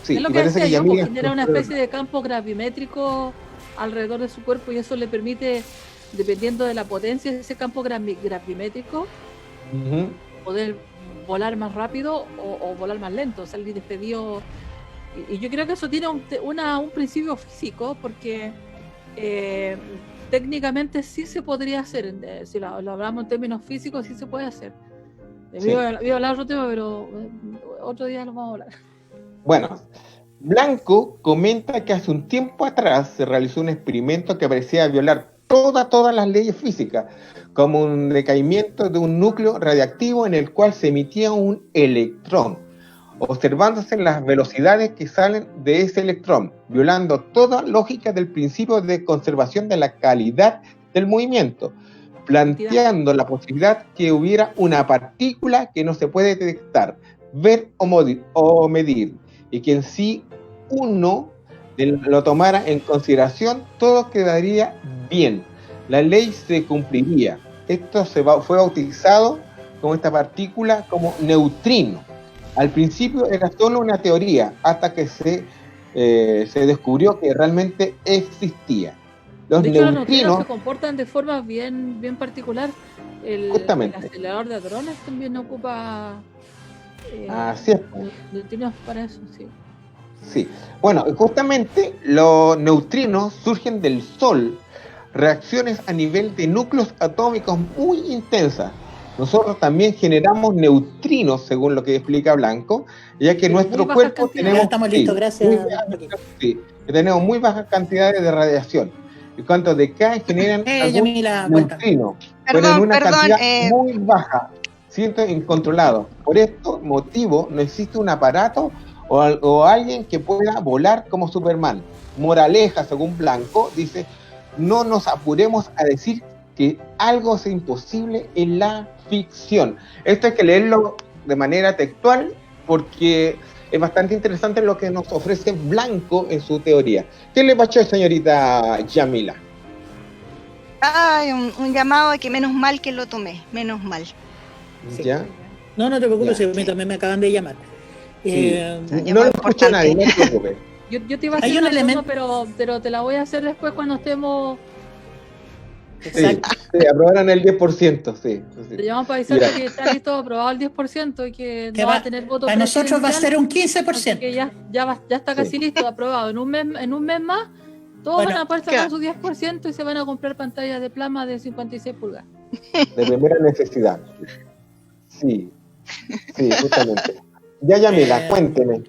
C: Sí,
A: es lo que decía yo, genera una especie de campo gravimétrico alrededor de su cuerpo y eso le permite, dependiendo de la potencia de ese campo gravimétrico, poder volar más rápido o volar más lento, salir despedido. Y yo creo que eso tiene un principio físico, porque técnicamente sí se podría hacer, si lo hablamos en términos físicos, sí se puede hacer.
C: Sí.
A: Voy a hablar otro tema, pero otro día lo vamos a hablar.
C: Bueno, Blanco comenta que hace un tiempo atrás se realizó un experimento que parecía violar todas las leyes físicas, como un decaimiento de un núcleo radiactivo en el cual se emitía un electrón, observándose las velocidades que salen de ese electrón, violando toda lógica del principio de conservación de la calidad del movimiento, planteando la posibilidad que hubiera una partícula que no se puede detectar, ver o medir, y que en sí uno lo tomara en consideración, todo quedaría bien, la ley se cumpliría. Esto fue bautizado como esta partícula como neutrino. Al principio era solo una teoría, hasta que se descubrió que realmente existía.
A: Los neutrinos se comportan de forma bien particular. El acelerador de hadrones también ocupa
C: así es.
A: Neutrinos para eso, sí.
C: Sí, bueno, justamente los neutrinos surgen del Sol, reacciones a nivel de núcleos atómicos muy intensas. Nosotros también generamos neutrinos, según lo que explica Blanco, ya que nuestro cuerpo tenemos...
B: Ya estamos listos, gracias.
C: Tenemos muy bajas cantidades de radiación. Y cuando decaen generan neutrinos, pero en una cantidad muy baja, siento incontrolado. Por este motivo no existe un aparato o alguien que pueda volar como Superman. Moraleja, según Blanco, dice: no nos apuremos a decir que algo es imposible en la ficción. Esto hay que leerlo de manera textual porque es bastante interesante lo que nos ofrece Blanco en su teoría. ¿Qué le pasó, señorita Yamila?
D: Ay, un llamado de que menos mal que lo tomé, menos mal.
C: Sí. ¿Ya?
B: No te preocupes, a mí también me acaban de llamar.
C: Sí. No lo escucha nadie, no te preocupes.
A: Yo te iba a hacer una pregunta, pero te la voy a hacer después cuando estemos...
C: Exacto. Sí, aprobaron el 10%, sí.
A: Te llamamos para avisarte que está listo aprobado el 10% y que no va a tener voto.
B: Para nosotros va a ser un 15%.
A: Que ya está casi listo, aprobado. En un mes más, todos van a poder sacar su 10% y se van a comprar pantallas de plasma de 56 pulgadas.
C: De primera necesidad. Sí, justamente. Ya, mira, cuénteme.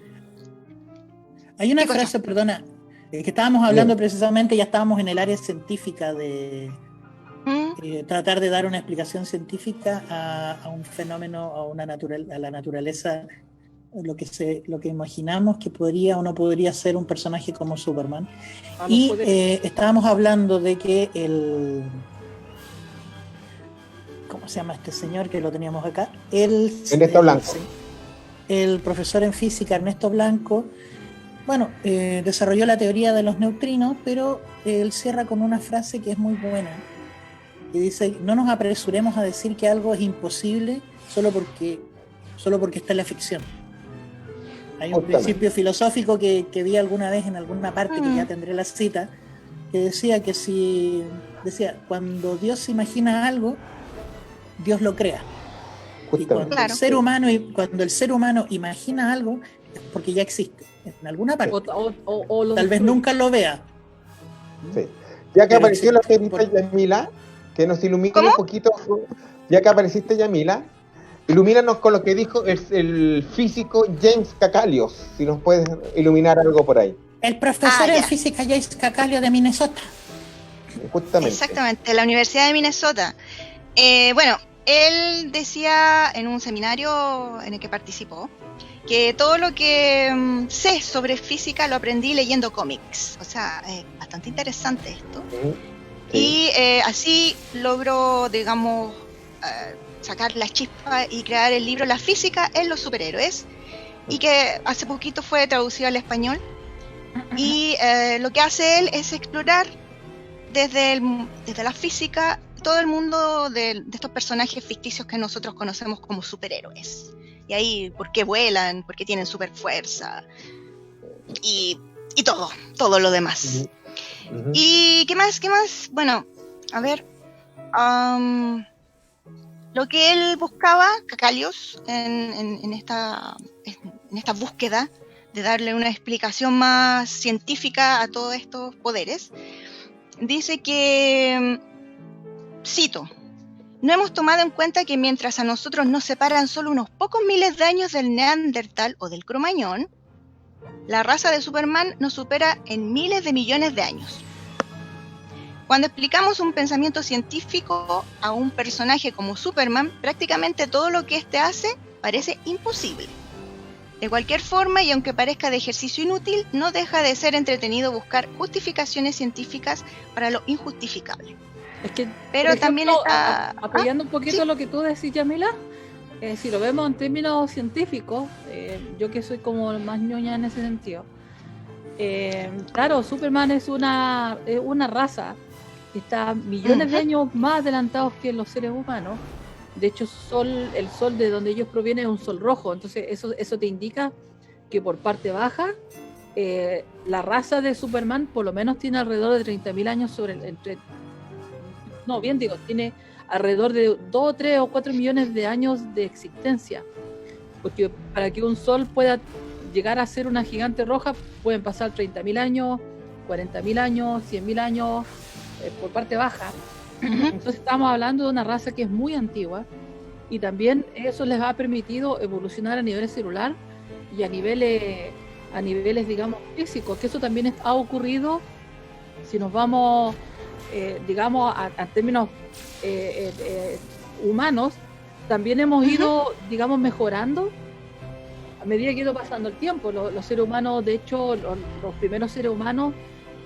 B: Hay una frase, perdona, que estábamos hablando precisamente, ya estábamos en el área científica de tratar de dar una explicación científica a un fenómeno, a la naturaleza, lo que imaginamos que podría o no podría ser un personaje como Superman. Estábamos hablando de que ¿cómo se llama este señor que lo teníamos acá?
C: Ernesto Blanco.
B: El profesor en física Ernesto Blanco, bueno, desarrolló la teoría de los neutrinos, pero él cierra con una frase que es muy buena, que dice: no nos apresuremos a decir que algo es imposible solo porque está en la ficción. Hay un principio filosófico que vi alguna vez en alguna parte, que ya tendré la cita, que decía que cuando Dios imagina algo, Dios lo crea. Y cuando, cuando el ser humano imagina algo, es porque ya existe en alguna parte. Tal vez nunca lo vea.
C: Sí. Ya que apareció la señorita Yamila, que nos ilumina un poquito. Ya que apareciste, Yamila, ilumínanos con lo que dijo el físico James Cacalios, si nos puedes iluminar algo por ahí.
B: El profesor en física James Cacalios de Minnesota.
C: Justamente.
D: Exactamente, la Universidad de Minnesota. Bueno, él decía en un seminario en el que participó que todo lo que sé sobre física lo aprendí leyendo cómics. O sea, bastante interesante esto. Sí. Y así logró, digamos, sacar la chispa y crear el libro La física en los superhéroes, y que hace poquito fue traducido al español. Y lo que hace él es explorar desde la física todo el mundo de estos personajes ficticios que nosotros conocemos como superhéroes. Y ahí, por qué vuelan, por qué tienen super fuerza y todo lo demás. ¿Y qué más? Bueno, a ver, lo que él buscaba, Cacalios, en esta búsqueda de darle una explicación más científica a todos estos poderes, dice que, cito: no hemos tomado en cuenta que mientras a nosotros nos separan solo unos pocos miles de años del Neandertal o del Cromañón, la raza de Superman nos supera en miles de millones de años. Cuando explicamos un pensamiento científico a un personaje como Superman, prácticamente todo lo que éste hace parece imposible. De cualquier forma, y aunque parezca de ejercicio inútil, no deja de ser entretenido buscar justificaciones científicas para lo injustificable.
A: Es que,
D: pero ejemplo, también está
A: apoyando un poquito lo que tú decís, Yamila, si lo vemos en términos científicos, yo que soy como más ñoña en ese sentido, claro, Superman es una raza que está millones de años más adelantados que los seres humanos. De hecho, el sol de donde ellos provienen es un sol rojo, entonces eso te indica que por parte baja la raza de Superman por lo menos tiene alrededor de 30.000 años tiene alrededor de 2, 3 o 4 millones de años de existencia, porque para que un sol pueda llegar a ser una gigante roja pueden pasar 30.000 años, 40.000 años, 100.000 años por parte baja. Entonces estamos hablando de una raza que es muy antigua, y también eso les ha permitido evolucionar a nivel celular y a niveles digamos físicos, que eso también ha ocurrido si nos vamos digamos a términos humanos. También hemos ido, digamos, mejorando a medida que ha ido pasando el tiempo. Los seres humanos, de hecho, los primeros seres humanos,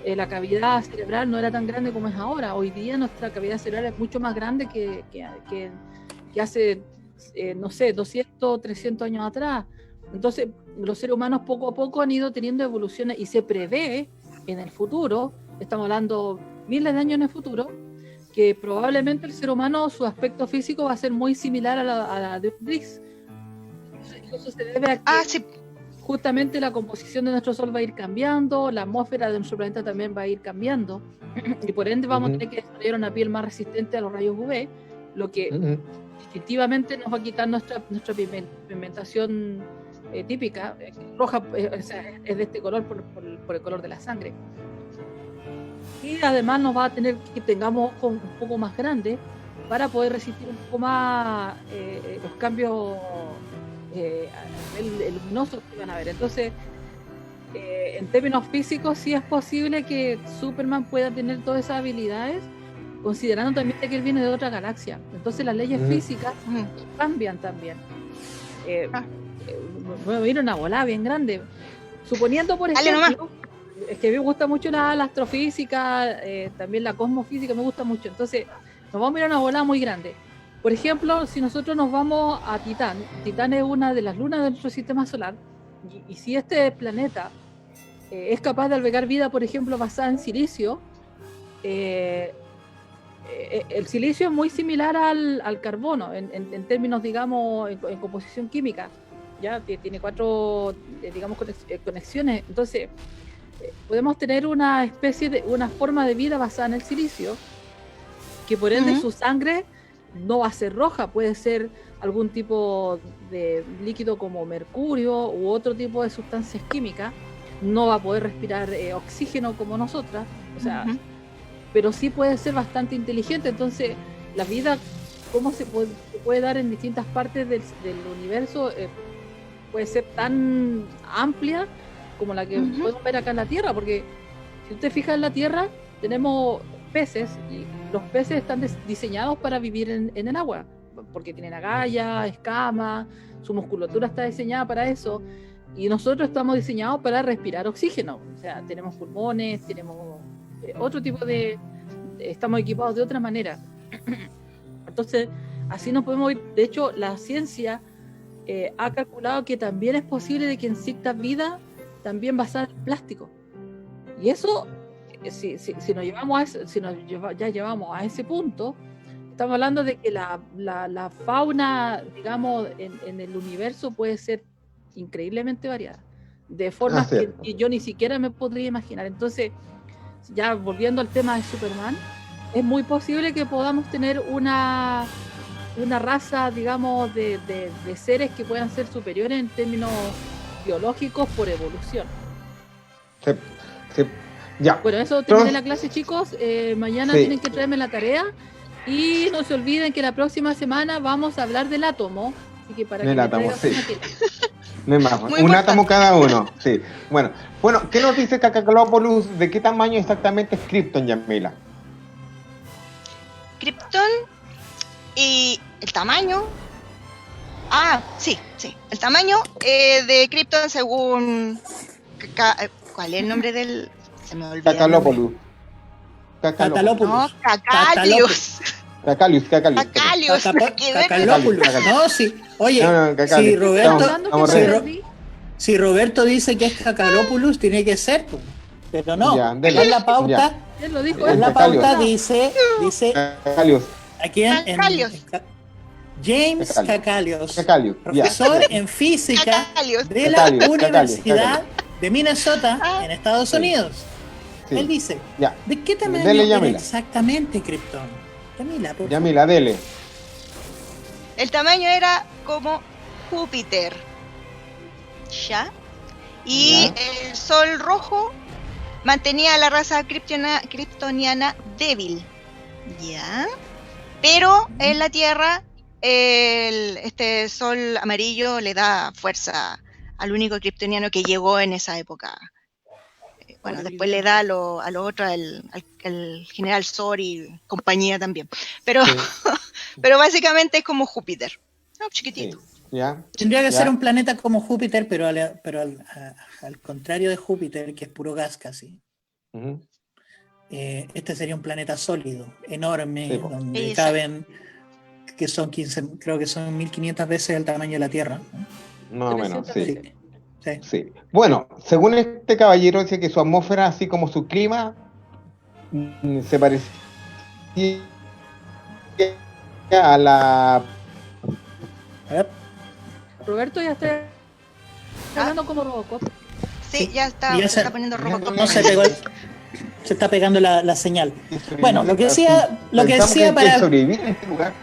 A: la cavidad cerebral no era tan grande como es ahora. Hoy día nuestra cavidad cerebral es mucho más grande que hace, no sé, 200, 300 años atrás. Entonces, los seres humanos poco a poco han ido teniendo evoluciones, y se prevé en el futuro, estamos hablando miles de años en el futuro, que probablemente el ser humano, su aspecto físico va a ser muy similar a la de un gris. Eso se debe a que justamente la composición de nuestro Sol va a ir cambiando, la atmósfera de nuestro planeta también va a ir cambiando, y por ende vamos a tener que desarrollar una piel más resistente a los rayos UV, lo que definitivamente nos va a quitar nuestra pigmentación típica, roja, es de este color por el color de la sangre. Y además nos va a tener que tengamos ojos un poco más grandes para poder resistir un poco más los cambios a nivel luminoso que van a haber. Entonces, en términos físicos, sí es posible que Superman pueda tener todas esas habilidades, considerando también que él viene de otra galaxia. Entonces las leyes físicas cambian también. Me viene una volada bien grande. Suponiendo, por ejemplo, es que me gusta mucho la astrofísica, también la cosmofísica me gusta mucho. Entonces, nos vamos a mirar una volada muy grande. Por ejemplo, si nosotros nos vamos a Titán, Titán es una de las lunas de nuestro sistema solar, y si este planeta es capaz de albergar vida, por ejemplo, basada en silicio, el silicio es muy similar al carbono en términos, digamos, en composición química. Ya tiene 4, digamos, conexiones. Entonces, podemos tener una especie de una forma de vida basada en el silicio, que por ende su sangre no va a ser roja, puede ser algún tipo de líquido como mercurio u otro tipo de sustancias químicas. No va a poder respirar oxígeno como nosotras, o sea, pero sí puede ser bastante inteligente. Entonces, la vida, cómo se puede dar en distintas partes del universo, puede ser tan amplia como la que podemos ver acá en la Tierra, porque si usted fija en la Tierra, tenemos peces, y los peces están diseñados para vivir en el agua, porque tienen agallas, escamas, su musculatura está diseñada para eso, y nosotros estamos diseñados para respirar oxígeno. O sea, tenemos pulmones, tenemos otro tipo estamos equipados de otra manera. Entonces, así nos podemos ir. De hecho, la ciencia ha calculado que también es posible de que exista vida también basada en plástico. Y eso, si nos llevamos ya llevamos a ese punto, estamos hablando de que la fauna, digamos, en el universo puede ser increíblemente variada, de formas que yo ni siquiera me podría imaginar. Entonces, ya volviendo al tema de Superman, es muy posible que podamos tener una raza, digamos, de seres que puedan ser superiores en términos biológicos por evolución.
C: Sí. Ya.
A: Bueno, eso terminé la clase, chicos. Mañana tienen que traerme la tarea, y no se olviden que la próxima semana vamos a hablar del átomo. Así que para
C: del átomo, sí. No es más, un átomo cada uno, sí. Bueno, ¿qué nos dice Cacalópolis? ¿De qué tamaño exactamente es Krypton, Yamila?
D: Krypton y el tamaño. Sí. El tamaño de Krypton según ¿cuál es el nombre del? Se me olvidó.
C: Cacalópolis.
D: No, Cacalius. Cacalius.
B: No, sí. Oye, si Roberto dice que es Cacalópolis, tiene que ser, pues. Pero no.
C: Ya,
B: en la pauta,
A: él lo dijo,
B: en la pauta dice
C: Cacalius.
B: Aquí en James Cacalius, profesor en física de la Universidad de Minnesota en Estados Unidos. Sí. Él dice, ¿de qué tamaño era exactamente Krypton?
C: Yamila, dele.
D: El tamaño era como Júpiter, ¿ya? Y el sol rojo mantenía a la raza kryptoniana débil, ¿ya? Pero en la Tierra, este sol amarillo le da fuerza al único kryptoniano que llegó en esa época. Bueno, después le da a lo otro, al general Zor y compañía también. Pero, pero básicamente es como Júpiter. Chiquitito.
C: Sí.
B: Tendría que ser un planeta como Júpiter, pero al contrario de Júpiter, que es puro gas casi. Este sería un planeta sólido, enorme, donde caben, que son 15, creo que son 1500 veces el tamaño de la Tierra.
C: Más o menos, sí. Bueno, según este caballero, dice que su atmósfera, así como su clima, se parecía a la...
A: Roberto ya está hablando como Robocop.
D: Sí, ya está, se está poniendo Robocop.
B: No se pegó, se está pegando la señal. Bueno, lo que decía para
C: sobrevivir en este lugar.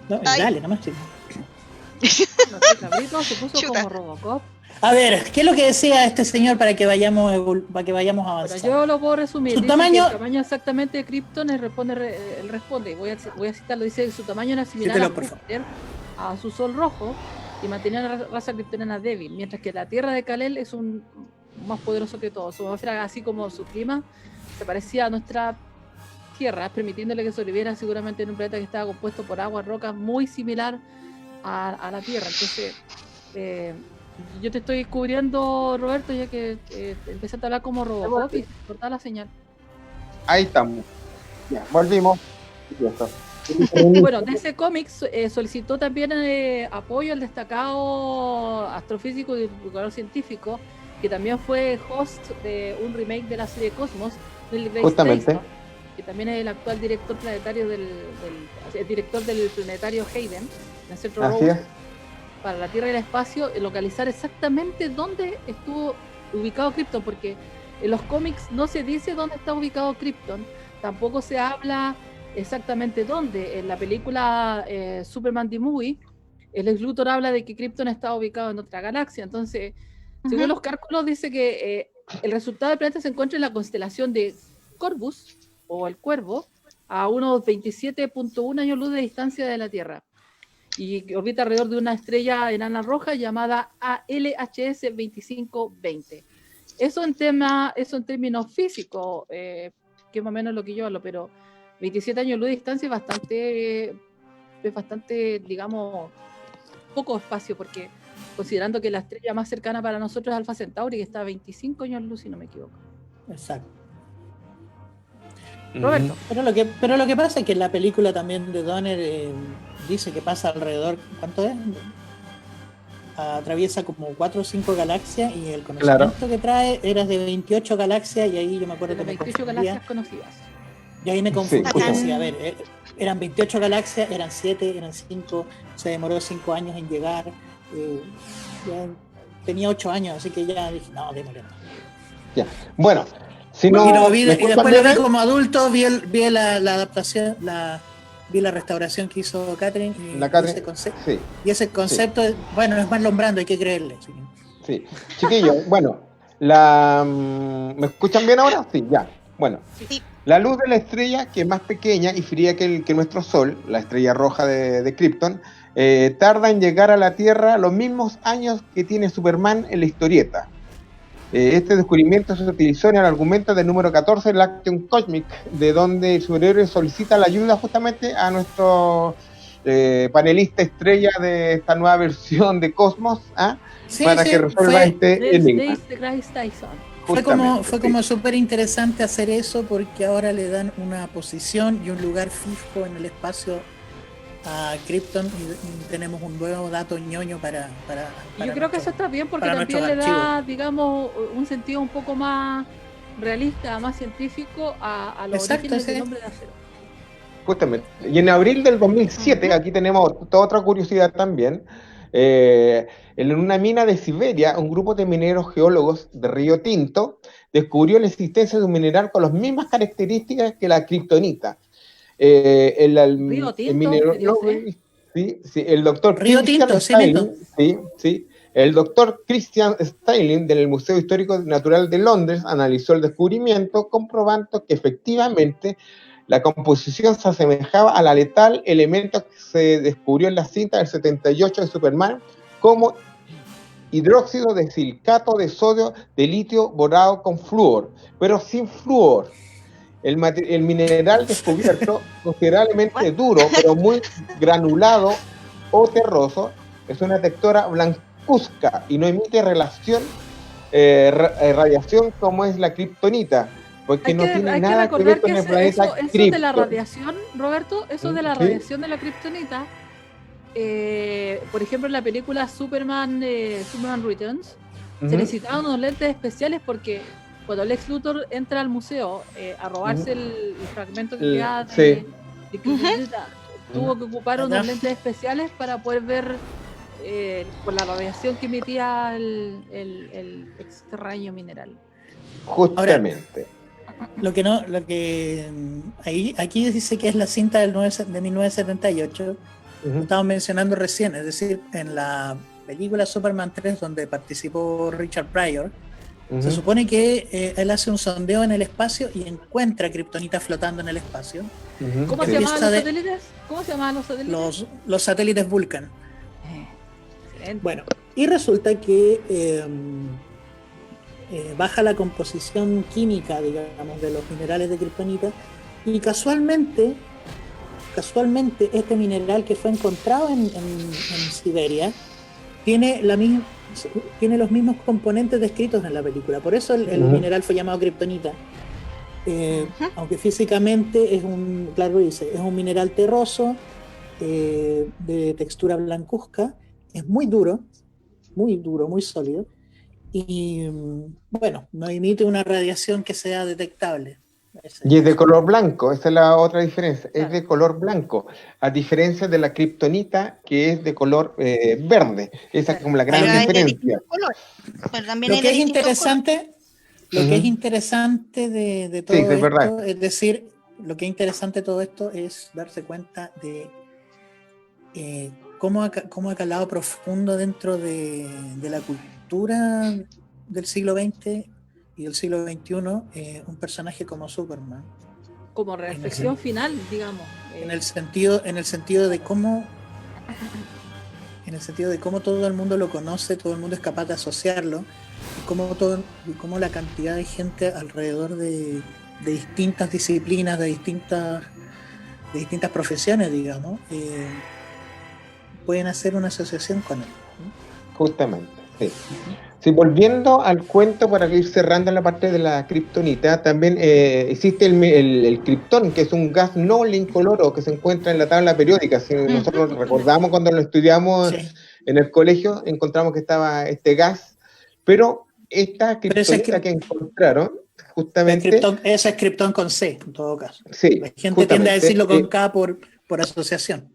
B: No, dale, nomás chico.
A: Cabrito se puso como Robocop.
B: A ver, ¿qué es lo que decía este señor para que vayamos avanzando?
A: Bueno, yo lo puedo resumir.
B: Su
A: dice
B: tamaño...
A: que el tamaño exactamente de Krypton, él responde, voy a citarlo, dice que su tamaño era similar a su sol rojo y mantenía una raza kryptoniana débil, mientras que la Tierra de Kal-El es un más poderoso que todo. Su atmósfera, así como su clima, se parecía a nuestra Tierra, permitiéndole que sobreviviera seguramente en un planeta que estaba compuesto por agua, rocas, muy similar a la Tierra. Entonces, yo te estoy cubriendo, Roberto, ya que empezaste a hablar como Robocop y cortar la señal.
C: Ahí estamos. Ya, volvimos.
A: Bueno, DC Comics solicitó también apoyo al destacado astrofísico y divulgador científico, que también fue host de un remake de la serie Cosmos, Neil deGrasse
C: Justamente.
A: Tyson, que también es el actual director planetario el director del planetario Hayden, en el centro
C: Así
A: Rose,
C: es.
A: para la Tierra y el espacio, localizar exactamente dónde estuvo ubicado Krypton, porque en los cómics no se dice dónde está ubicado Krypton, tampoco se habla exactamente dónde. En la película Superman The Movie, el Lex Luthor habla de que Krypton está ubicado en otra galaxia, entonces, según los cálculos, dice que el resultado del planeta se encuentra en la constelación de Corvus, o el Cuervo, a unos 27.1 años luz de distancia de la Tierra, y orbita alrededor de una estrella enana roja llamada ALHS 2520. Eso en términos físicos, que es más o menos lo que yo hablo, pero 27 años luz de distancia es bastante, digamos, poco espacio, porque considerando que la estrella más cercana para nosotros es Alpha Centauri, que está a 25 años luz, si no me equivoco.
B: Exacto.
A: Roberto.
B: Pero lo que pasa es que en la película también de Donner dice que pasa alrededor, ¿cuánto es? Atraviesa como 4 o 5 galaxias, y el conocimiento que trae era de 28 galaxias, y ahí yo me acuerdo
A: De
B: que
A: las
B: me
A: 28
B: confundía.
A: galaxias conocidas.
B: Y ahí me confundí,
C: Sí,
B: decía, a ver, eran 28 galaxias, eran 7, eran 5, se demoró 5 años en llegar, ya tenía 8 años, así que ya dije, no, démosle.
C: Ya. Bueno, si
B: Y,
C: no.
B: y
C: ¿me
B: después
C: escuchan
B: lo vi
C: bien?
B: como adulto, vi la adaptación, vi la restauración que hizo Catherine, y,
C: La Catherine, sí.
B: y ese concepto, bueno, es Marlon Brando, hay que creerle. Así que.
C: Sí, chiquillos, bueno, ¿me escuchan bien ahora? Sí, ya. Bueno,
D: Sí.
C: la luz de la estrella, que es más pequeña y fría que nuestro Sol, la estrella roja de Krypton, tarda en llegar a la Tierra los mismos años que tiene Superman en la historieta. Este descubrimiento se utilizó en el argumento del número 14 del Action Cosmic, de donde el superhéroe solicita la ayuda justamente a nuestro panelista estrella de esta nueva versión de Cosmos,
B: Sí,
C: para
B: sí,
C: que resuelva este enigma.
A: Neil deGrasse Tyson.
B: Fue
C: Justamente,
B: como súper interesante hacer eso, porque ahora le dan una posición y un lugar fijo en el espacio a Krypton, y tenemos un nuevo dato ñoño para
A: Yo creo que eso está bien, porque
B: para
A: también le
B: nuestros
A: da, digamos, un sentido un poco más realista, más científico a los
B: Exacto,
A: orígenes
B: sí.
A: del Hombre de Acero.
C: Justamente. Y en abril del 2007, aquí tenemos otra curiosidad también, en una mina de Siberia, un grupo de mineros geólogos de Río Tinto descubrió la existencia de un mineral con las mismas características que la kriptonita.
A: Río Tinto,
C: minerólogo, sí, el doctor
B: Río
C: Christian
B: Tinto, sí,
C: Stirling, sí, el doctor Christian Stirling del Museo Histórico Natural de Londres analizó el descubrimiento, comprobando que efectivamente la composición se asemejaba a la letal elemento que se descubrió en la cinta del 78 de Superman como hidróxido de silicato de sodio de litio borado con flúor, pero sin flúor. El mineral descubierto, considerablemente duro, pero muy granulado o terroso, es una textura blancuzca y no emite radiación como es la kriptonita, porque no tiene nada que ver con el planeta
A: eso
C: Krypton.
A: de la radiación, Roberto, eso de la radiación de la kriptonita, por ejemplo, en la película Superman Returns, se necesitaban unos lentes especiales, porque cuando Lex Luthor entra al museo a robarse el fragmento que queda de kriptonita, tuvo que ocupar unos lentes especiales para poder ver por la radiación que emitía el extraño mineral.
C: Justamente.
B: Ahora, aquí dice que es la cinta de 1978. Estamos mencionando recién, es decir, en la película Superman 3, donde participó Richard Pryor, se supone que él hace un sondeo en el espacio y encuentra kriptonita flotando en el espacio.
A: ¿Cómo se llamaban los satélites? ¿Cómo se llamaban los satélites?
B: Los satélites Vulcan.
A: Excelente.
B: Bueno, y resulta que baja la composición química, digamos, de los minerales de kriptonita, y casualmente este mineral que fue encontrado en Siberia tiene los mismos componentes descritos en la película. Por eso el mineral fue llamado kriptonita. aunque físicamente es claro dice, es un mineral terroso, de textura blancuzca, es muy duro, muy sólido, y bueno, no emite una radiación que sea detectable.
C: Y es de color blanco, esa es la otra diferencia, es de color blanco, a diferencia de la kriptonita que es de color verde. Esa es como la gran
D: Pero hay de
C: diferencia.
D: distintos colores. Pero también
B: Lo
D: hay
B: que
D: de
B: es
D: distintos
B: interesante, lo que es
C: Ujú.
B: interesante de
C: Sí,
B: todo
C: es verdad.
B: esto, es decir, lo que es interesante de todo esto es darse cuenta de cómo ha calado profundo dentro de la cultura del siglo XX y del siglo XXI, un personaje como Superman.
A: Como
B: En el,
A: reflexión final, digamos.
B: en el sentido de cómo todo el mundo lo conoce, todo el mundo es capaz de asociarlo, y cómo la cantidad de gente alrededor de distintas disciplinas, de distintas profesiones, digamos, pueden hacer una asociación con él.
C: Justamente, sí. Sí, volviendo al cuento para ir cerrando la parte de la kriptonita, también existe el kriptón, que es un gas noble incoloro que se encuentra en la tabla periódica. Si nosotros recordamos cuando lo estudiamos
B: Sí.
C: en el colegio, encontramos que estaba este gas, pero esta
B: Pero ese
C: kriptonita que encontraron,
B: es
C: justamente,
B: ese es Krypton con C, en todo caso.
C: sí,
B: La gente tiende a
C: justamente,
B: decirlo con K por asociación.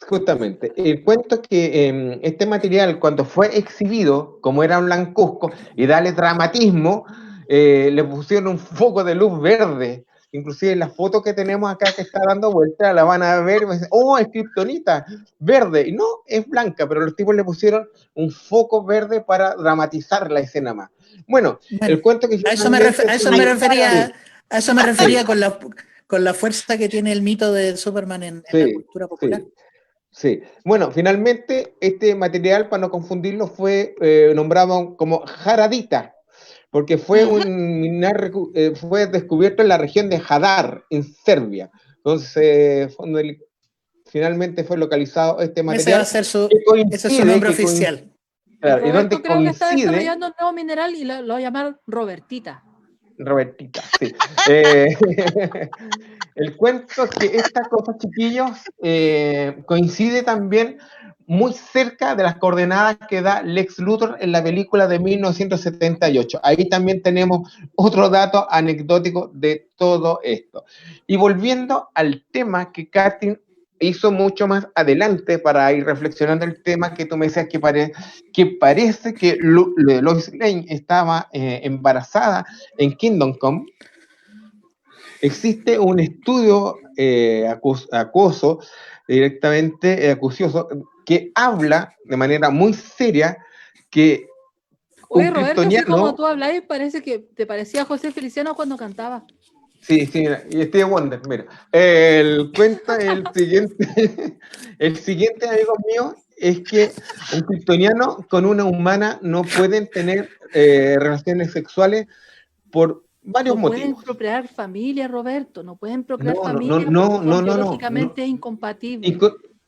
C: justamente, el cuento es que este material, cuando fue exhibido, como era blancuzco, y darle dramatismo, le pusieron un foco de luz verde. Inclusive la foto que tenemos acá que está dando vuelta, la van a ver y me dicen, oh, es kriptonita, verde. Y no, es blanca, pero los tipos le pusieron un foco verde para dramatizar la escena más. Bueno,
B: Bueno,
C: el cuento que
B: a eso me refería
C: Sí,
B: con la fuerza que tiene el mito de Superman en la
C: sí,
B: cultura popular.
C: sí. Sí, bueno, finalmente este material, para no confundirlo, fue nombrado como jaradita, porque fue fue descubierto en la región de Hadar, en Serbia. Entonces, finalmente fue localizado este
B: Ese va a
C: material
B: ser
C: que
B: ese es su nombre
C: coincide,
B: oficial.
C: claro, y
A: Roberto
C: donde
A: creo que está
C: coincide,
A: desarrollando un nuevo mineral y lo va a llamar Robertita.
C: Robertita, sí. El cuento es que esta cosa, chiquillos, coincide también muy cerca de las coordenadas que da Lex Luthor en la película de 1978. Ahí también tenemos otro dato anecdótico de todo esto. Y volviendo al tema que Katin hizo mucho más adelante para ir reflexionando el tema que tú me decías que parece que Lois Lane estaba embarazada en Kingdom Come. Existe un estudio acuoso, directamente acucioso, que habla de manera muy seria que
A: Oye,
C: un
A: Roberto, así como
C: kryptoniano.
A: tú habláis, parece que te parecía José Feliciano cuando cantaba.
C: Sí, sí, mira, y Steve Wonder, mira. El cuento, el siguiente, amigo mío, es que un kryptoniano con una humana no pueden tener relaciones sexuales por varios
A: No pueden
C: motivos.
A: procrear familia, Roberto, no pueden procrear
C: No, no, no,
A: familia
C: no,
A: porque
C: no,
A: son
C: no, no.
A: biológicamente
C: Y
A: incompatibles.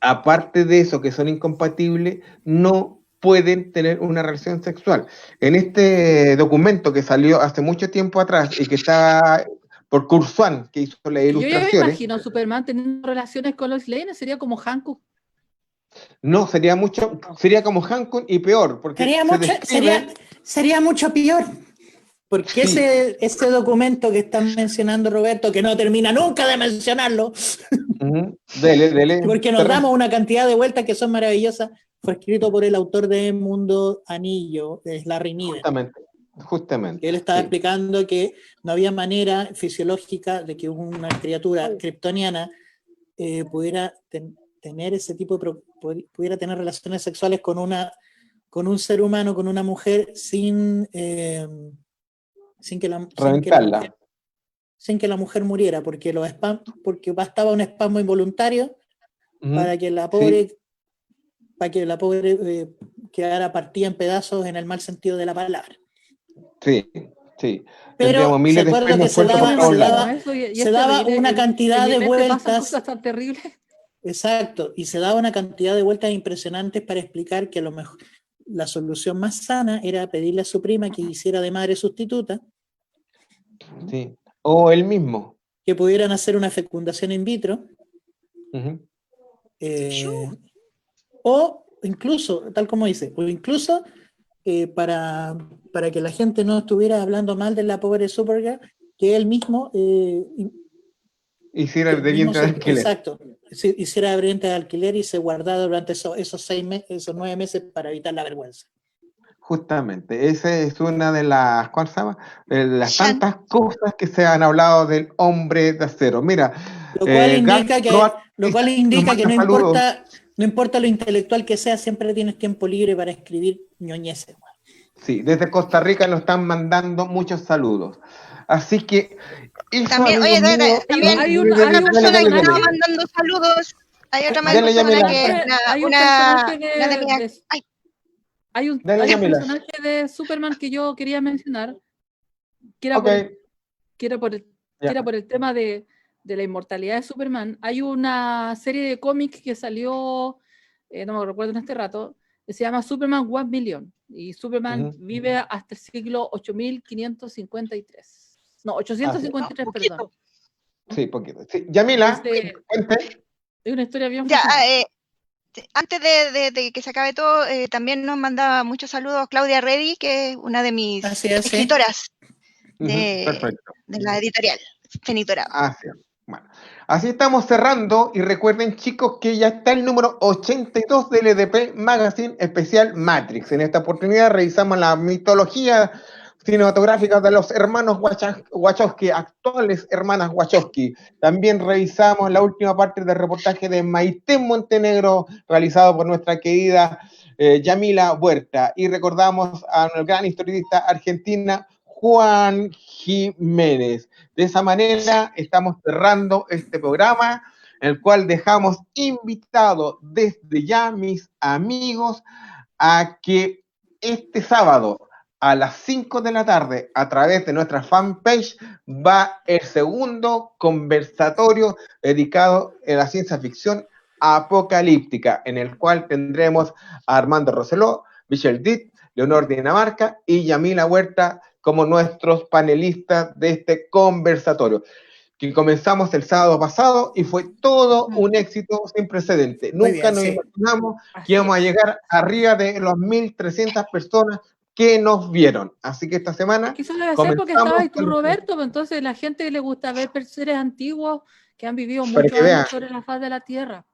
C: aparte de eso, que son incompatibles, no pueden tener una relación sexual. En este documento que salió hace mucho tiempo atrás y que está por Kurzweil, que hizo las
A: Y yo ya me
C: ilustraciones,
A: imagino a Superman teniendo relaciones con Lois Lane, sería como Hankook.
C: no, sería como Hancock y peor, porque
B: Sería
C: se
B: mucho,
C: describe,
B: sería mucho peor. Porque
C: sí,
B: ese documento que están mencionando, Roberto, que no termina nunca de mencionarlo,
C: dele,
B: porque nos damos una cantidad de vueltas que son maravillosas, fue escrito por el autor de Mundo Anillo, es Larry Niven.
C: justamente,
B: Él estaba
C: sí.
B: explicando que no había manera fisiológica de que una criatura kryptoniana pudiera tener ese tipo pudiera tener relaciones sexuales con un ser humano, con una mujer, sin que
C: Reventarla.
B: la mujer muriera, porque porque bastaba un espasmo involuntario para que la pobre quedara partida en pedazos en el mal sentido de la palabra.
C: Sí, sí.
B: Pero
C: Tendríamos miles de
B: recuerdo que
C: años puestos por
A: Yo me
C: todos lados.
A: imagino eso y
B: se
A: es
B: daba
A: terrible.
B: una
A: En
B: cantidad
A: mi
B: de
A: mente pasan
B: vueltas,
A: cosas tan terribles.
B: exacto, y se daba una cantidad de vueltas impresionantes para explicar que a lo mejor la solución más sana era pedirle a su prima que hiciera de madre sustituta.
C: Sí. O el mismo.
B: que pudieran hacer una fecundación in vitro,
C: Ujú.
B: o incluso, tal como dice, o incluso para que la gente no estuviera hablando mal de la pobre Supergirl, que él mismo,
C: Hiciera de vientre de alquiler.
B: exacto, hiciera vientre de alquiler y se guardara durante esos 9 meses para evitar la vergüenza.
C: Justamente, esa es una de las, ¿cuál se llama? De las tantas cosas que se han hablado del hombre de acero. Mira,
B: Lo cual indica que no
C: saludos.
B: importa lo intelectual que sea, siempre tienes tiempo libre para escribir ñoñeces.
C: Sí, desde Costa Rica nos están mandando muchos saludos. Así que eso,
D: También, oye, también
A: hay
D: una persona que
C: dale.
D: estaba mandando saludos. Hay otra más
C: Dale,
D: persona
C: Yamila.
D: que
A: hay un
D: una
A: personaje
D: de mis- ay,
A: hay un
C: Dale, Yamila.
A: personaje de Superman que yo quería mencionar, que era,
C: Ok,
A: que era por el tema de la inmortalidad de Superman. Hay una serie de cómics que salió, no me recuerdo en este rato, que se llama Superman 1 Million. Y Superman vive hasta el siglo 8553. No, 853, perdón.
C: Sí, poquito. Sí. Yamila, cuente.
A: Es una historia bien
D: ya,
A: fascinante.
D: antes de que se acabe todo, también nos manda muchos saludos Claudia Reddy, que es una de mis escritoras de la editorial Fenitorado.
C: Así es. Bueno, así estamos cerrando y recuerden, chicos, que ya está el número 82 del EDP Magazine Especial Matrix. En esta oportunidad revisamos la mitología cinematográfica de los hermanos Wachowski, actuales hermanas Wachowski. También revisamos la última parte del reportaje de Maite Montenegro, realizado por nuestra querida Yamila Huerta. Y recordamos a una gran historietista argentina, Juan Jiménez. De esa manera estamos cerrando este programa, el cual dejamos invitado desde ya, mis amigos, a que este sábado a las 5 de la tarde, a través de nuestra fanpage, va el segundo conversatorio dedicado a la ciencia ficción apocalíptica, en el cual tendremos a Armando Roseló, Michelle Ditt, Leonor Dinamarca y Yamila Huerta como nuestros panelistas de este conversatorio, que comenzamos el sábado pasado y fue todo un éxito sin precedente. Nunca nos imaginamos que íbamos a llegar arriba de los 1.300 personas que nos vieron. Así que esta semana
A: eso debe ser porque estabas tú, Roberto, pues entonces la gente le gusta ver seres antiguos que han vivido muchos años sobre la faz de la Tierra.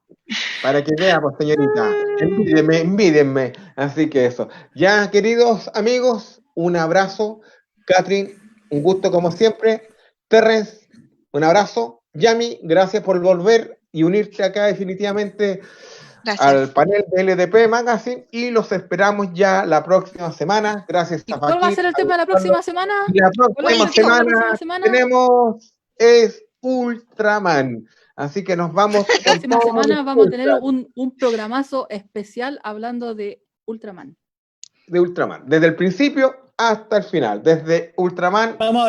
C: Para que vea, pues, señorita, envídenme. Así que eso. Ya, queridos amigos, un abrazo. Catherine, un gusto como siempre. Terrence, un abrazo. Yami, gracias por volver y unirte acá definitivamente al panel de LDP Magazine, y los esperamos ya la próxima semana. Gracias a
A: ¿Cuál va a ser el tema de la próxima semana?
C: La próxima semana tenemos es Ultraman. Así que nos vamos.
A: La próxima semana vamos a tener un programazo especial hablando de Ultraman.
C: De Ultraman, desde el principio hasta el final, desde Ultraman.
B: Vamos a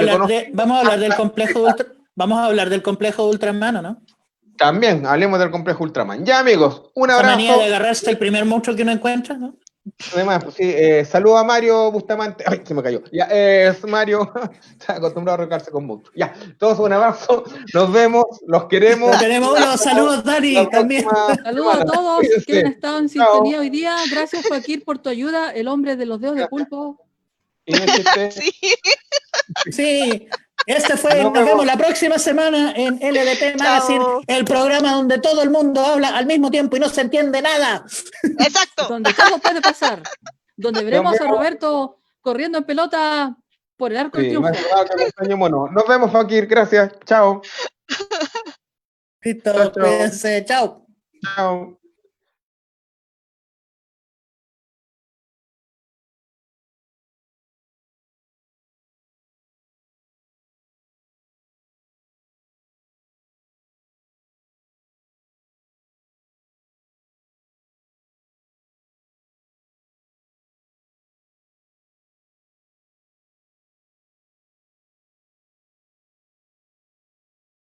B: hablar del complejo de Ultraman, ¿o no?
C: También hablemos del complejo Ultraman. Ya, amigos, un abrazo.
B: La manía de agarrarse el primer monstruo que uno encuentra, ¿no?
C: Además, pues, sí, saludo a Mario Bustamante. Ay, se me cayó. Ya, Mario está acostumbrado a recargarse con monstruos. Ya, todos un abrazo. Nos vemos, los queremos.
B: Tenemos unos saludos, Dani, también.
A: Saludos a todos que han estado en sintonía hoy día. Gracias, Joaquín, por tu ayuda. El hombre de los dedos de pulpo.
B: Sí. Este fue, nos vemos la próxima semana en LDP Magazine, el programa donde todo el mundo habla al mismo tiempo y no se entiende nada.
D: Exacto.
A: Donde todo puede pasar. Donde veremos a Roberto corriendo en pelota por el arco del triunfo.
C: Nos vemos, Fakir. Gracias. Chao.
B: Listo, cuídense. Chao.
C: Chao.